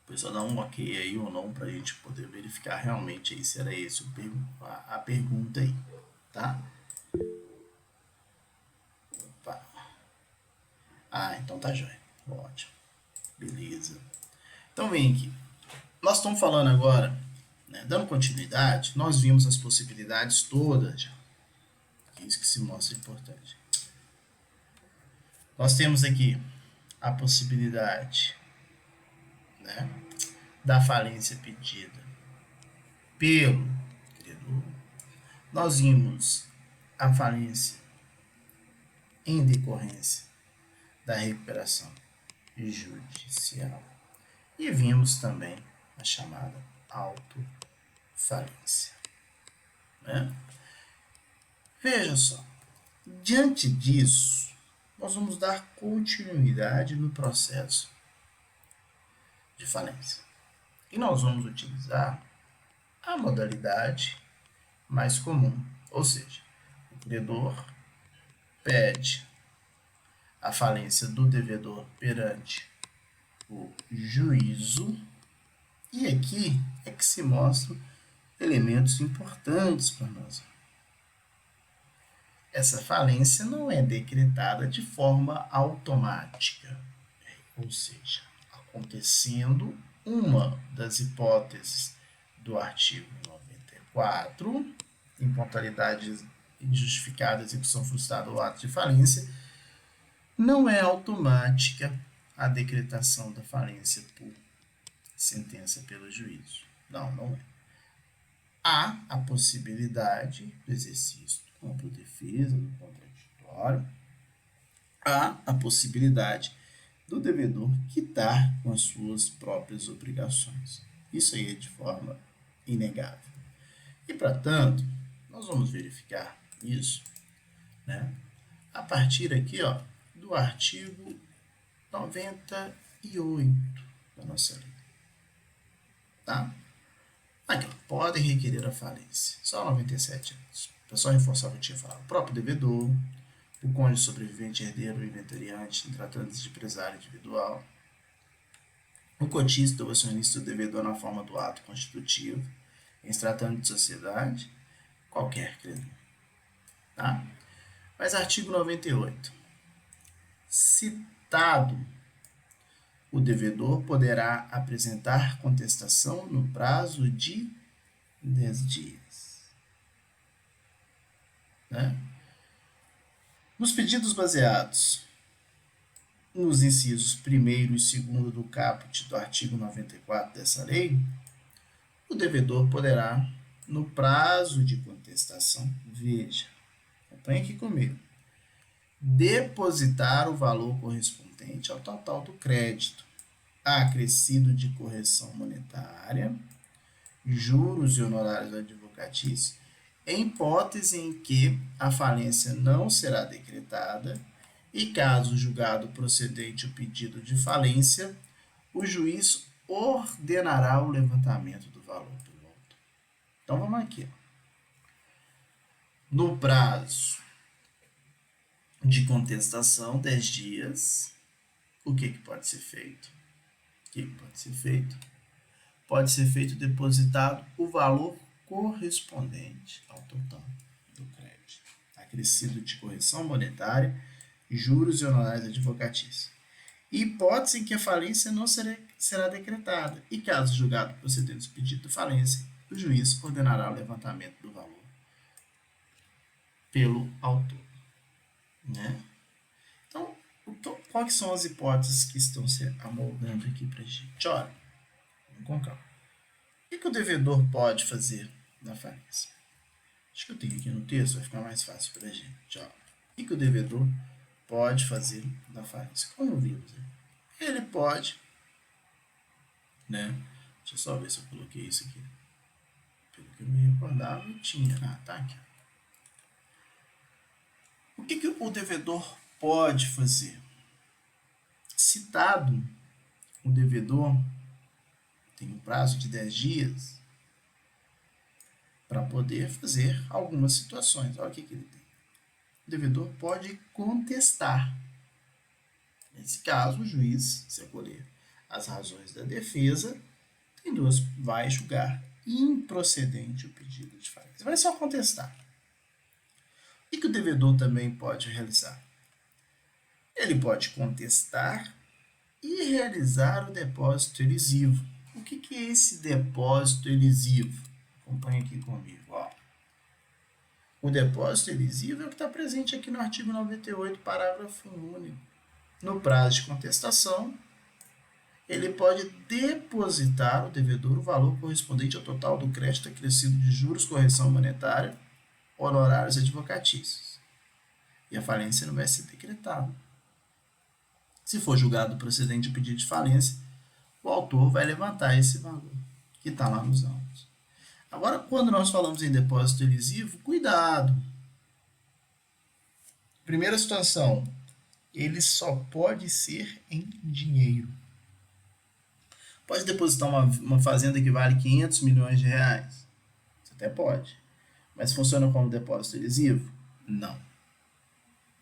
Depois só dá um ok aí ou não para a gente poder verificar realmente aí se era esse a pergunta aí, tá? Opa. Ah, então tá jóia. Ótimo. Beleza. Então vem aqui. Nós estamos falando agora, né, dando continuidade, nós vimos as possibilidades todas já. É isso que se mostra importante. Nós temos aqui a possibilidade, né, da falência pedida pelo credor. Nós vimos a falência em decorrência da recuperação judicial e vimos também a chamada autofalência, né? Veja só, diante disso, nós vamos dar continuidade no processo de falência e nós vamos utilizar a modalidade mais comum, ou seja, o credor pede a falência do devedor perante o juízo, e aqui é que se mostram elementos importantes para nós. Essa falência não é decretada de forma automática, ou seja, acontecendo uma das hipóteses do artigo 94, impontualidade injustificada, execução frustrada ou ato de falência, não é automática a decretação da falência por sentença pelo juízo. Não, não é. Há a possibilidade do exercício do compra-defesa, do contraditório, há a possibilidade do devedor quitar com as suas próprias obrigações. Isso aí é de forma inegável. E, para tanto, nós vamos verificar isso, né, a partir aqui, ó, do artigo 98 da nossa lei. Tá? Aqui, ó, podem requerer a falência. Só 97 anos. Para só reforçar o que eu tinha falado. O próprio devedor, o cônjuge sobrevivente, herdeiro ou inventariante, em tratando-se de empresário individual, o cotista ou acionista do devedor na forma do ato constitutivo, em se tratando de sociedade, qualquer credor. Tá? Mas artigo 98. Citado, o devedor poderá apresentar contestação no prazo de 10 dias. Né? Nos pedidos baseados nos incisos 1º e 2º do caput do artigo 94 dessa lei, o devedor poderá, no prazo de contestação, veja, acompanhe aqui comigo, depositar o valor correspondente ao total do crédito, acrescido de correção monetária, juros e honorários advocatícios, em hipótese em que a falência não será decretada e, caso julgado procedente o pedido de falência, o juiz ordenará o levantamento do valor pelo autor. Então vamos aqui. No prazo de contestação, 10 dias, o que pode ser feito? Pode ser feito depositado o valor correspondente ao total do crédito, acrescido de correção monetária, juros e honorários advocatícios. Hipótese em que a falência não será decretada e, caso julgado procedente o pedido de falência, o juiz ordenará o levantamento do valor pelo autor. Né? Então, quais são as hipóteses que estão se amoldando aqui para a gente? Olha, vamos com calma. O que o devedor pode fazer na falência? Acho que eu tenho aqui no texto, vai ficar mais fácil para a gente. Olha, o que o devedor pode fazer na falência? Como vimos, ele pode, né? Deixa eu só ver se eu coloquei isso aqui. Pelo que eu me recordava, eu tinha. Ah, tá aqui. O que o devedor pode fazer? Citado, o devedor tem um prazo de 10 dias para poder fazer algumas situações. Olha o que ele tem. O devedor pode contestar. Nesse caso, o juiz, se acolher as razões da defesa, vai julgar improcedente o pedido de falência. Vai só contestar. O que o devedor também pode realizar? Ele pode contestar e realizar o depósito elisivo. O que é esse depósito elisivo? Acompanhe aqui comigo. Ó. O depósito elisivo é o que está presente aqui no artigo 98, parágrafo único. No prazo de contestação, ele pode depositar ao devedor o valor correspondente ao total do crédito acrescido de juros, correção monetária, honorários advocatícios. E a falência não vai ser decretada. Se for julgado procedente o pedido de falência, o autor vai levantar esse valor que está lá nos autos. Agora, quando nós falamos em depósito elisivo, cuidado. Primeira situação, ele só pode ser em dinheiro. Pode depositar uma fazenda que vale 500 milhões de reais? Você até pode. Mas funciona como depósito elisivo? Não.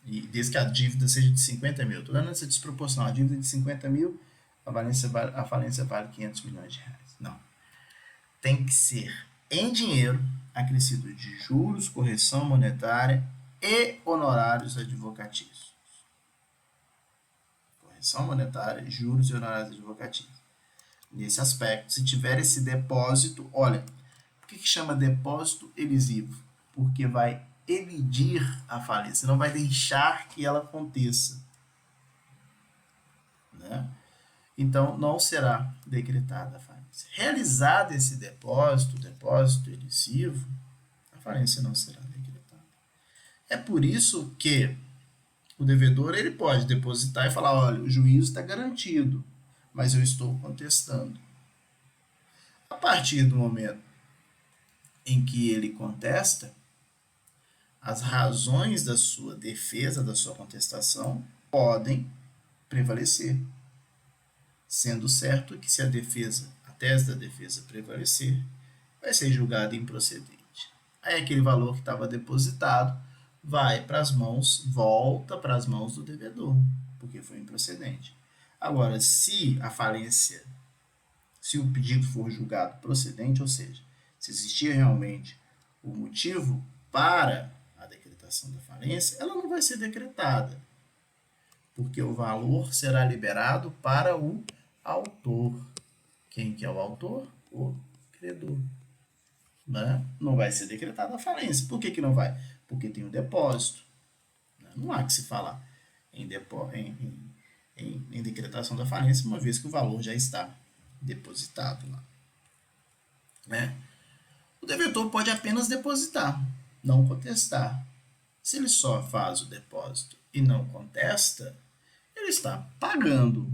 E desde que a dívida seja de 50 mil. Estou dando essa desproporcional. A dívida de 50 mil, a falência vale 500 milhões de reais. Não. Tem que ser em dinheiro, acrescido de juros, correção monetária e honorários advocatícios. Correção monetária, juros e honorários advocatícios. Nesse aspecto, se tiver esse depósito, olha, por que chama depósito elisivo? Porque vai elidir a falência, não vai deixar que ela aconteça. Né? Então, não será decretada a falência. Realizado esse depósito elisivo, a falência não será decretada. É por isso que o devedor ele pode depositar e falar, olha, o juízo está garantido, mas eu estou contestando. A partir do momento em que ele contesta, as razões da sua defesa, da sua contestação, podem prevalecer. Sendo certo que se a tese da defesa prevalecer, vai ser julgada improcedente. Aí aquele valor que estava depositado vai para as mãos, volta para as mãos do devedor, porque foi improcedente. Agora, se o pedido for julgado procedente, ou seja, se existia realmente o motivo para a decretação da falência, ela não vai ser decretada, porque o valor será liberado para o autor. Quem que é o autor? O credor. Né? Não vai ser decretada a falência. Por que não vai? Porque tem o depósito. Não há que se falar em decretação da falência, uma vez que o valor já está depositado lá. Né? O devedor pode apenas depositar, não contestar. Se ele só faz o depósito e não contesta, ele está pagando.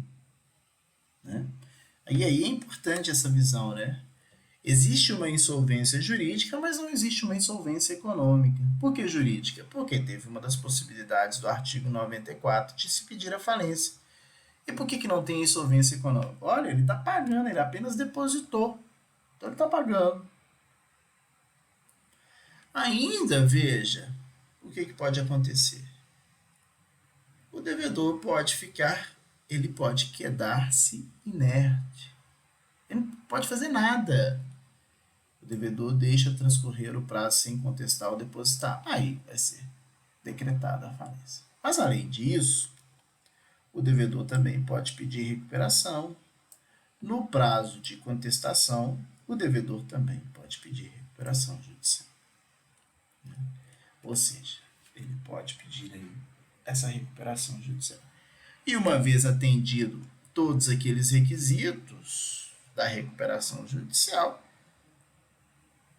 Né? E aí é importante essa visão, né? Existe uma insolvência jurídica, mas não existe uma insolvência econômica. Por que jurídica? Porque teve uma das possibilidades do artigo 94 de se pedir a falência. E por que não tem insolvência econômica? Olha, ele está pagando, ele apenas depositou. Então ele está pagando. Ainda, veja, o que pode acontecer? O devedor pode ele pode quedar-se inerte. Ele não pode fazer nada. O devedor deixa transcorrer o prazo sem contestar ou depositar. Aí vai ser decretada a falência. Mas, além disso, o devedor também pode pedir recuperação. No prazo de contestação, o devedor também pode pedir recuperação judicial. Ou seja, ele pode pedir aí essa recuperação judicial. E uma vez atendido todos aqueles requisitos da recuperação judicial,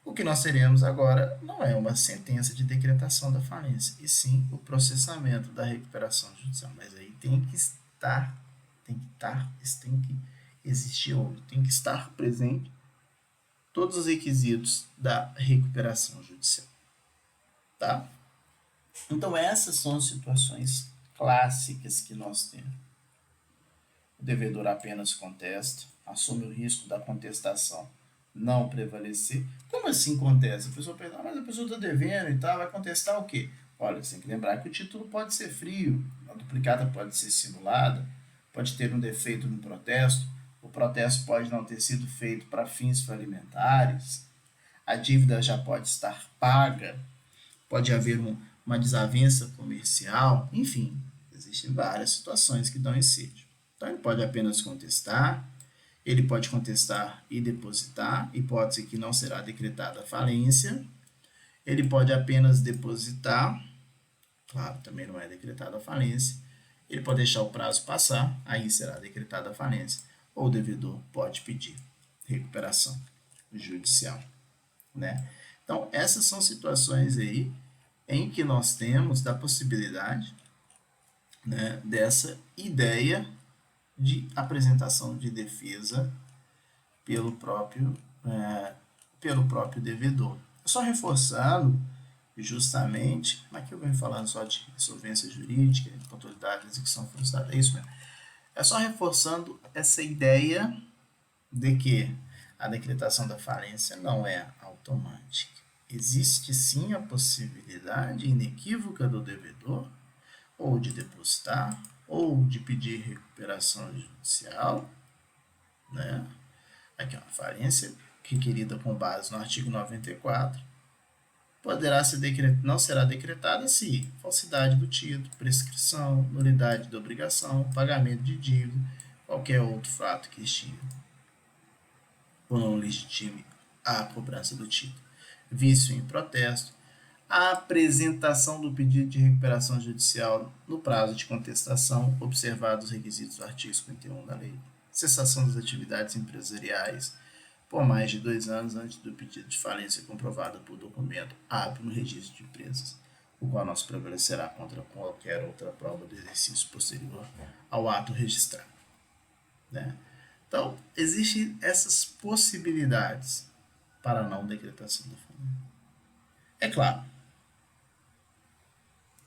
o que nós teremos agora não é uma sentença de decretação da falência, e sim o processamento da recuperação judicial. Mas aí tem que estar presente todos os requisitos da recuperação judicial. Tá? Então essas são as situações clássicas que nós temos. O devedor apenas contesta, assume o risco da contestação não prevalecer. Como assim contesta? A pessoa pensa, mas a pessoa está devendo e tal, vai contestar o quê? Olha, você tem que lembrar que o título pode ser frio, a duplicata pode ser simulada, pode ter um defeito no protesto, o protesto pode não ter sido feito para fins falimentares, a dívida já pode estar paga, pode haver uma desavença comercial, enfim, existem várias situações que dão esse sítio. Então, ele pode apenas contestar, ele pode contestar e depositar, hipótese que não será decretada a falência. Ele pode apenas depositar, claro, também não é decretada a falência. Ele pode deixar o prazo passar, aí será decretada a falência. Ou o devedor pode pedir recuperação judicial, né? Então, essas são situações aí em que nós temos da possibilidade, né, dessa ideia de apresentação de defesa pelo próprio, pelo próprio devedor. Só reforçando, justamente, aqui eu venho falando só de insolvência jurídica, de controlidade de execução frustrada, é isso mesmo. É só reforçando essa ideia de que a decretação da falência não é automática. Existe sim a possibilidade inequívoca do devedor ou de depositar ou de pedir recuperação judicial, né? Aqui é uma falência requerida com base no artigo 94, poderá ser não será decretada se falsidade do título, prescrição, nulidade da obrigação, pagamento de dívida, qualquer outro fato que estiga ou não legitime a cobrança do título, vício em protesto, a apresentação do pedido de recuperação judicial no prazo de contestação, observados os requisitos do artigo 51 da lei, cessação das atividades empresariais por mais de 2 anos antes do pedido de falência comprovada por documento hábil no registro de empresas, o qual não se prevalecerá contra qualquer outra prova do exercício posterior ao ato registrado, né? Então, existem essas possibilidades para a não decretação da falência. É claro,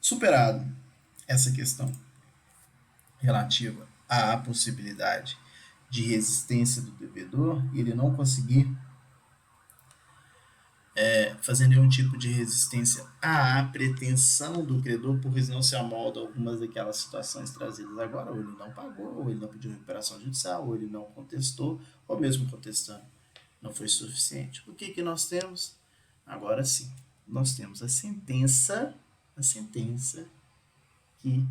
superado essa questão relativa à possibilidade de resistência do devedor e ele não conseguir fazer nenhum tipo de resistência à pretensão do credor, por não se amolda algumas daquelas situações trazidas agora, ou ele não pagou, ou ele não pediu recuperação judicial, ou ele não contestou, ou mesmo contestando não foi suficiente. O que nós temos? Agora sim, nós temos a sentença que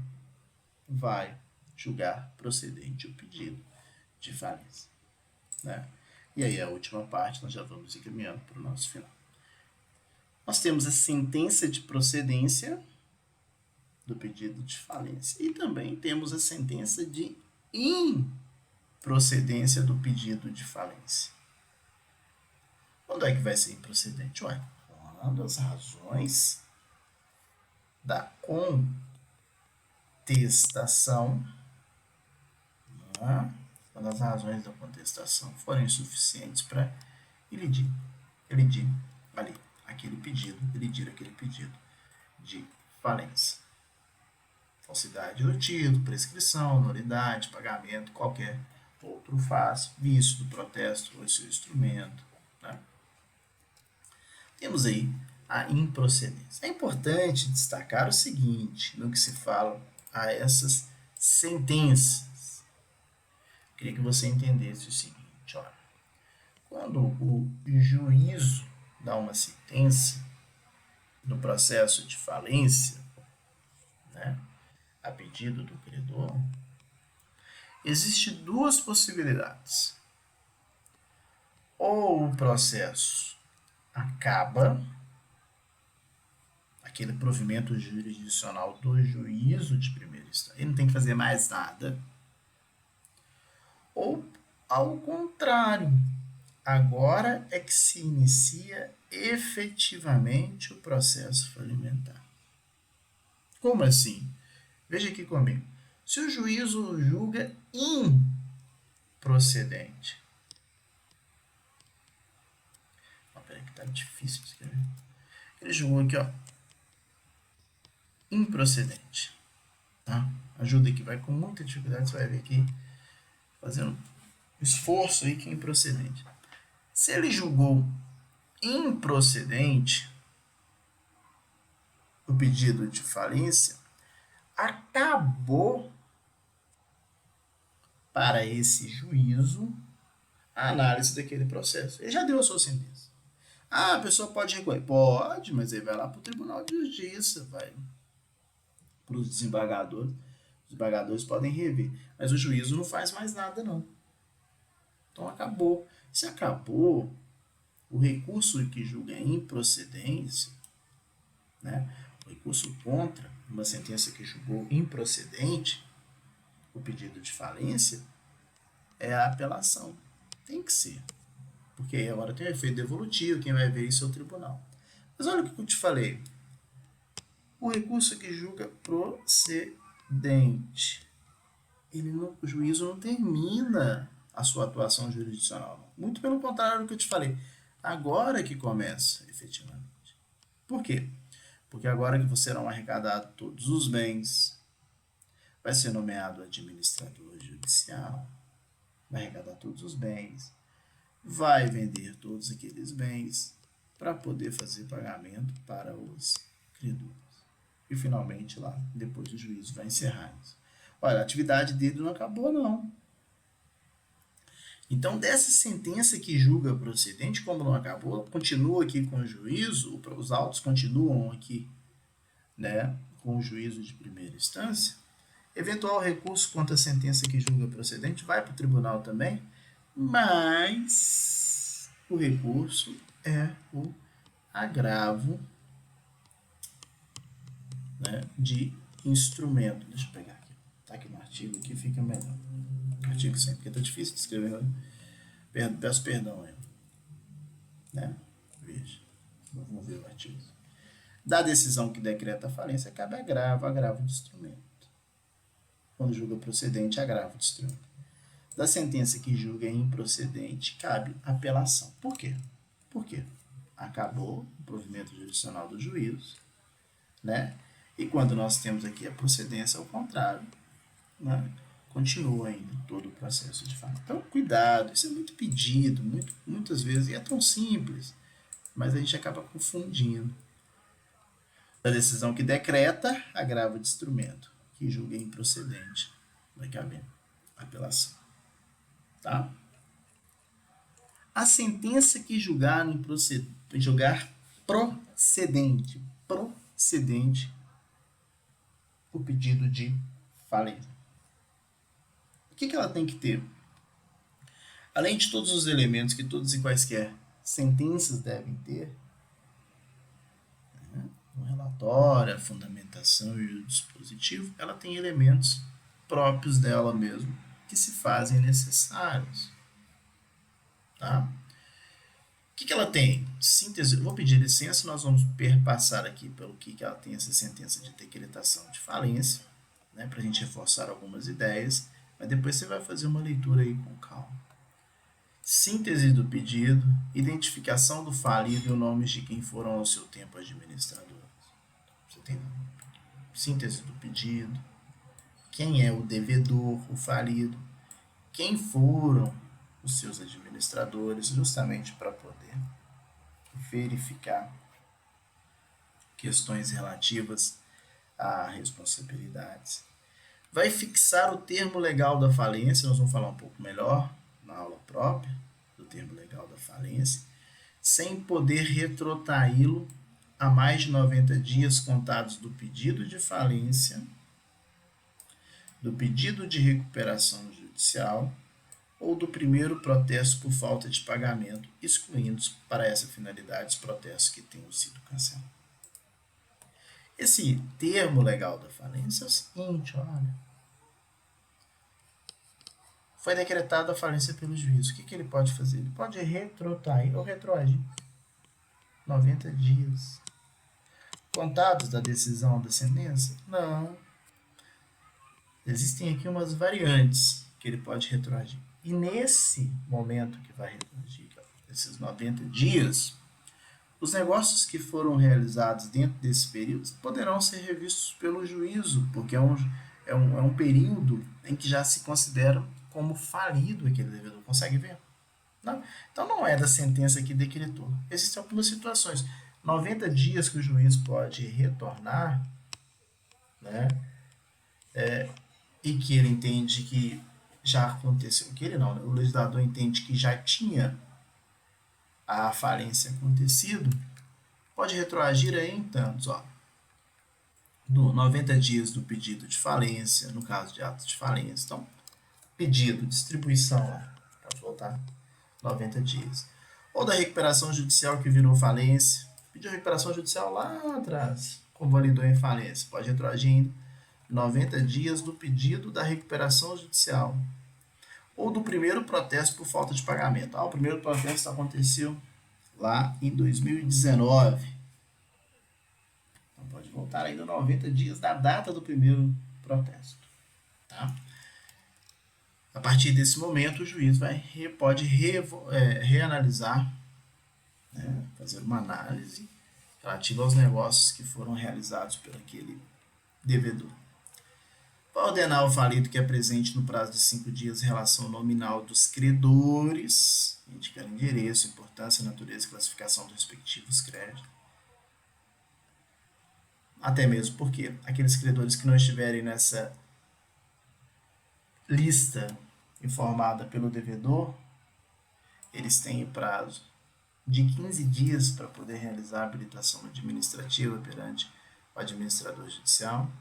vai julgar procedente o pedido de falência, né? E aí a última parte nós já vamos encaminhando para o nosso final. Nós temos a sentença de procedência do pedido de falência e também temos a sentença de improcedência do pedido de falência. Quando é que vai ser improcedente? Ué, quando as razões da contestação, quando as razões da contestação forem insuficientes para elidir ali aquele pedido de falência. Falsidade do título, prescrição, nulidade, pagamento, qualquer outro fácil, vício do protesto ou seu instrumento, né? Temos aí a improcedência. É importante destacar o seguinte, no que se fala a essas sentenças. Eu queria que você entendesse o seguinte, olha, quando o juízo dá uma sentença no processo de falência, né, a pedido do credor, existem duas possibilidades. Ou o processo acaba, aquele provimento jurisdicional do juízo de primeira instância, ele não tem que fazer mais nada, ou, ao contrário, agora é que se inicia efetivamente o processo falimentar. Como assim? Veja aqui comigo. Se o juízo julga improcedente. Peraí que tá difícil de escrever. Ele julgou aqui, ó, improcedente. Tá? Ajuda aqui, vai com muita dificuldade, você vai ver aqui, fazendo esforço aí que é improcedente. Se ele julgou improcedente o pedido de falência, acabou para esse juízo a análise daquele processo. Ele já deu a sua sentença. A pessoa pode recorrer? Pode, mas ele vai lá para o Tribunal de Justiça, vai para os desembargadores, Os embargadores podem rever, mas o juízo não faz mais nada, não. Então acabou. Se acabou, o recurso que julga a improcedência, né, o recurso contra uma sentença que julgou improcedente o pedido de falência, é a apelação. Tem que ser. Porque aí agora tem um efeito devolutivo, quem vai ver isso é o tribunal. Mas olha o que eu te falei. O recurso que julga procedente, o juízo não termina a sua atuação jurisdicional. Muito pelo contrário do que eu te falei. Agora que começa, efetivamente. Por quê? Porque agora que serão arrecadados todos os bens, vai ser nomeado administrador judicial, vai arrecadar todos os bens, vai vender todos aqueles bens para poder fazer pagamento para os credores. E finalmente lá, depois o juízo vai encerrar isso. Olha, a atividade dele não acabou não. Então, dessa sentença que julga procedente, como não acabou, continua aqui com o juízo, os autos continuam aqui, né, com o juízo de primeira instância. Eventual recurso contra a sentença que julga procedente vai para o tribunal também, mas o recurso é o agravo, né, de instrumento. Deixa eu pegar aqui. Tá aqui no artigo que fica melhor. Artigo 100, porque tá difícil de escrever. Peço perdão aí. Né? Veja. Vamos ver o artigo. Da decisão que decreta a falência, cabe agravo de instrumento. Quando julga procedente, agravo de instrumento. Da sentença que julga improcedente, cabe apelação. Por quê? Por quê? Acabou o provimento jurisdicional do juízo, né? E quando nós temos aqui a procedência ao contrário, né, continua ainda todo o processo de fato. Então, cuidado, isso é muito pedido, muitas vezes, e é tão simples, mas a gente acaba confundindo. Da decisão que decreta, agravo de instrumento, que julga improcedente, vai caber apelação. Tá? A sentença que julgar procedente o pedido de falência. O que ela tem que ter? Além de todos os elementos que todos e quaisquer sentenças devem ter, né, o relatório, a fundamentação e o dispositivo, ela tem elementos próprios dela mesmo que se fazem necessários. Tá? O que ela tem? Síntese. Eu vou pedir licença, nós vamos perpassar aqui pelo que ela tem essa sentença de decretação de falência, né, para a gente reforçar algumas ideias, mas depois você vai fazer uma leitura aí com calma. Síntese do pedido, identificação do falido e os nomes de quem foram ao seu tempo administradores. Você tem síntese do pedido, quem é o devedor, o falido, quem foram os seus administradores, justamente para poder verificar questões relativas a responsabilidades. Vai fixar o termo legal da falência, nós vamos falar um pouco melhor na aula própria do termo legal da falência, sem poder retrotraí-lo a mais de 90 dias contados do pedido de falência, do pedido de recuperação judicial ou do primeiro protesto por falta de pagamento, excluindo para essa finalidade os protestos que tenham sido cancelados. Esse termo legal da falência é o seguinte, olha. Foi decretada a falência pelo juízo. O que ele pode fazer? Ele pode retrotrair ou retroagir. 90 dias. Contados da decisão da sentença? Não. Existem aqui umas variantes que ele pode retroagir. E nesse momento que vai retroagir, esses 90 dias, os negócios que foram realizados dentro desse período poderão ser revistos pelo juízo, porque é um período em que já se considera como falido aquele devedor. Consegue ver? Não? Então não é da sentença que decretou. Existem algumas situações. 90 dias que o juiz pode retornar, né, e que ele entende que já aconteceu, que ele não, né, o legislador entende que já tinha a falência acontecido, pode retroagir aí em tantos. Ó. 90 dias do pedido de falência, no caso de ato de falência. Então, pedido, distribuição lá. Pode voltar 90 dias. Ou da recuperação judicial que virou falência. Pediu recuperação judicial lá atrás, convalidou em falência. Pode retroagir ainda 90 dias do pedido da recuperação judicial. Ou do primeiro protesto por falta de pagamento. O primeiro protesto aconteceu lá em 2019. Então pode voltar ainda 90 dias da data do primeiro protesto. Tá? A partir desse momento, o juiz pode reanalisar, né, fazer uma análise relativa aos negócios que foram realizados por aquele devedor. Vai ordenar ao falido que apresente no prazo de 5 dias relação nominal dos credores, indicando endereço, importância, natureza e classificação dos respectivos créditos. Até mesmo porque aqueles credores que não estiverem nessa lista informada pelo devedor, eles têm o prazo de 15 dias para poder realizar a habilitação administrativa perante o administrador judicial.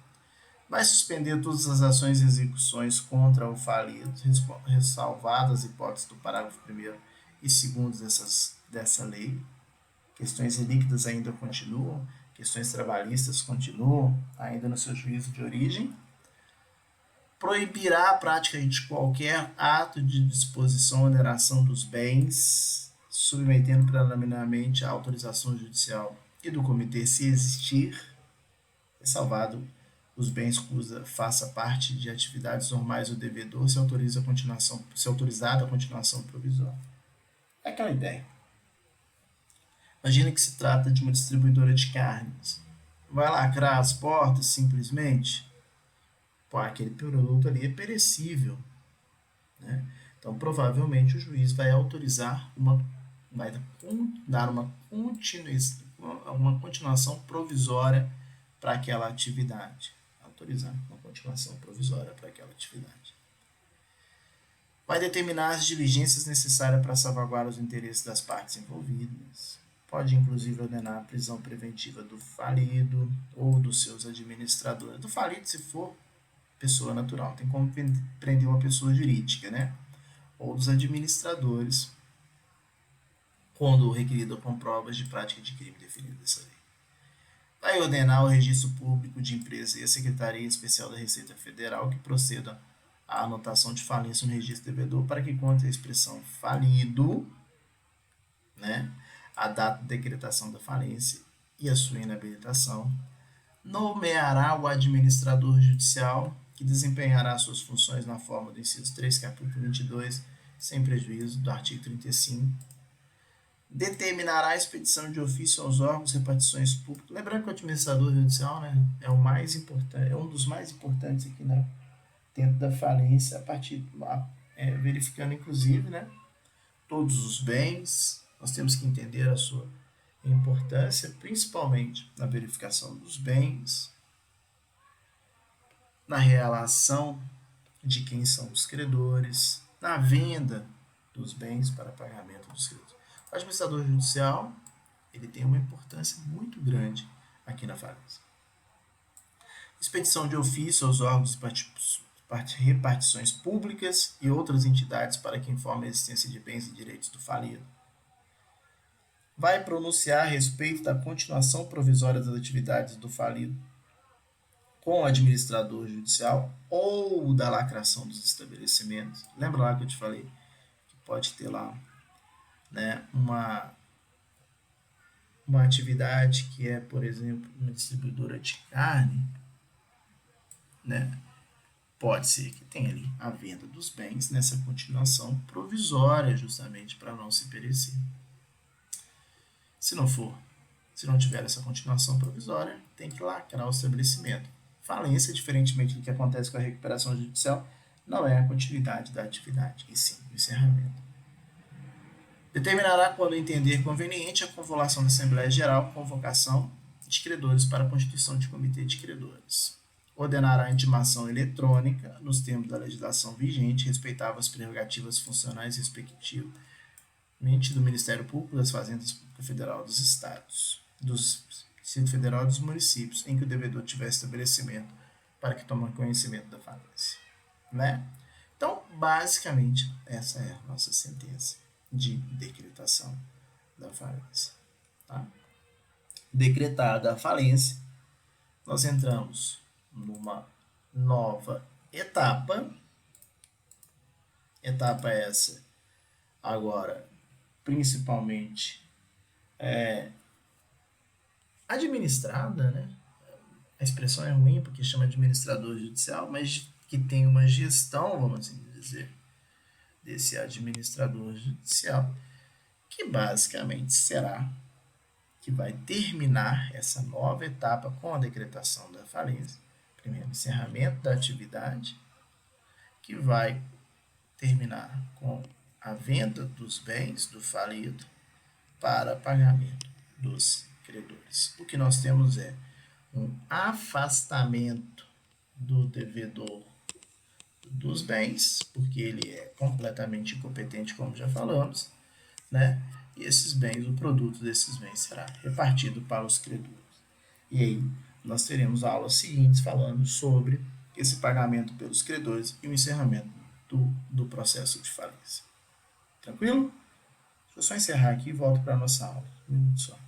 Vai suspender todas as ações e execuções contra o falido, ressalvadas as hipóteses do parágrafo 1º e 2º dessa lei. Questões líquidas ainda continuam, questões trabalhistas continuam ainda no seu juízo de origem. Proibirá a prática de qualquer ato de disposição ou oneração dos bens, submetendo preliminarmente à autorização judicial e do comitê, se existir, ressalvado os bens cuja faça parte de atividades normais do devedor, se autorizada a continuação provisória. É aquela ideia. Imagina que se trata de uma distribuidora de carnes. Vai lacrar as portas simplesmente? Pô, aquele produto ali é perecível, né? Então, provavelmente, o juiz vai autorizar vai dar uma continuação provisória para aquela atividade. Autorizar uma continuação provisória para aquela atividade. Vai determinar as diligências necessárias para salvaguardar os interesses das partes envolvidas. Pode, inclusive, ordenar a prisão preventiva do falido ou dos seus administradores. Do falido, se for pessoa natural, tem como prender uma pessoa jurídica, né? Ou dos administradores, quando requerido com provas de prática de crime definido dessa lei. Vai ordenar o registro público de empresa e a Secretaria Especial da Receita Federal que proceda à anotação de falência no registro devedor para que conte a expressão falido, né, a data de decretação da falência e a sua inabilitação. Nomeará o administrador judicial que desempenhará suas funções na forma do inciso 3, capítulo 22, sem prejuízo do artigo 35. Determinará a expedição de ofício aos órgãos de repartições públicas. Lembrando que o administrador judicial, né, é o mais importante, é um dos mais importantes aqui dentro da falência, a partir verificando inclusive, né, todos os bens. Nós temos que entender a sua importância, principalmente na verificação dos bens, na relação de quem são os credores, na venda dos bens para pagamento dos credores. O administrador judicial, ele tem uma importância muito grande aqui na falência. Expedição de ofício aos órgãos de repartições públicas e outras entidades para que informe a existência de bens e direitos do falido. Vai pronunciar a respeito da continuação provisória das atividades do falido com o administrador judicial ou da lacração dos estabelecimentos. Lembra lá que eu te falei que pode ter lá, né, uma atividade que é, por exemplo, uma distribuidora de carne, né? Pode ser que tenha ali a venda dos bens nessa continuação provisória, justamente para não se perecer. Se não tiver essa continuação provisória, tem que lacrar o estabelecimento. Falência, diferentemente do que acontece com a recuperação judicial, não é a continuidade da atividade, e sim o encerramento. Determinará, quando entender conveniente, a convocação da Assembleia Geral, convocação de credores para a constituição de comitê de credores. Ordenará a intimação eletrônica, nos termos da legislação vigente, respeitava as prerrogativas funcionais respectivamente do Ministério Público, das Fazendas Pública Federal dos Estados, dos Distrito Federal e dos municípios em que o devedor tiver estabelecimento para que tome conhecimento da falência, né? Então, basicamente, essa é a nossa sentença de decretação da falência, tá? Decretada a falência, nós entramos numa nova etapa essa agora principalmente administrada, né? A expressão é ruim porque chama administrador judicial, mas que tem uma gestão, vamos assim dizer, desse administrador judicial, que basicamente será que vai terminar essa nova etapa com a decretação da falência. Primeiro, encerramento da atividade, que vai terminar com a venda dos bens do falido para pagamento dos credores. O que nós temos é um afastamento do devedor dos bens, porque ele é completamente incompetente, como já falamos, né? E esses bens, o produto desses bens será repartido para os credores. E aí nós teremos aulas seguintes falando sobre esse pagamento pelos credores e o encerramento do processo de falência. Tranquilo? Deixa eu só encerrar aqui e volto para a nossa aula. Um minuto só.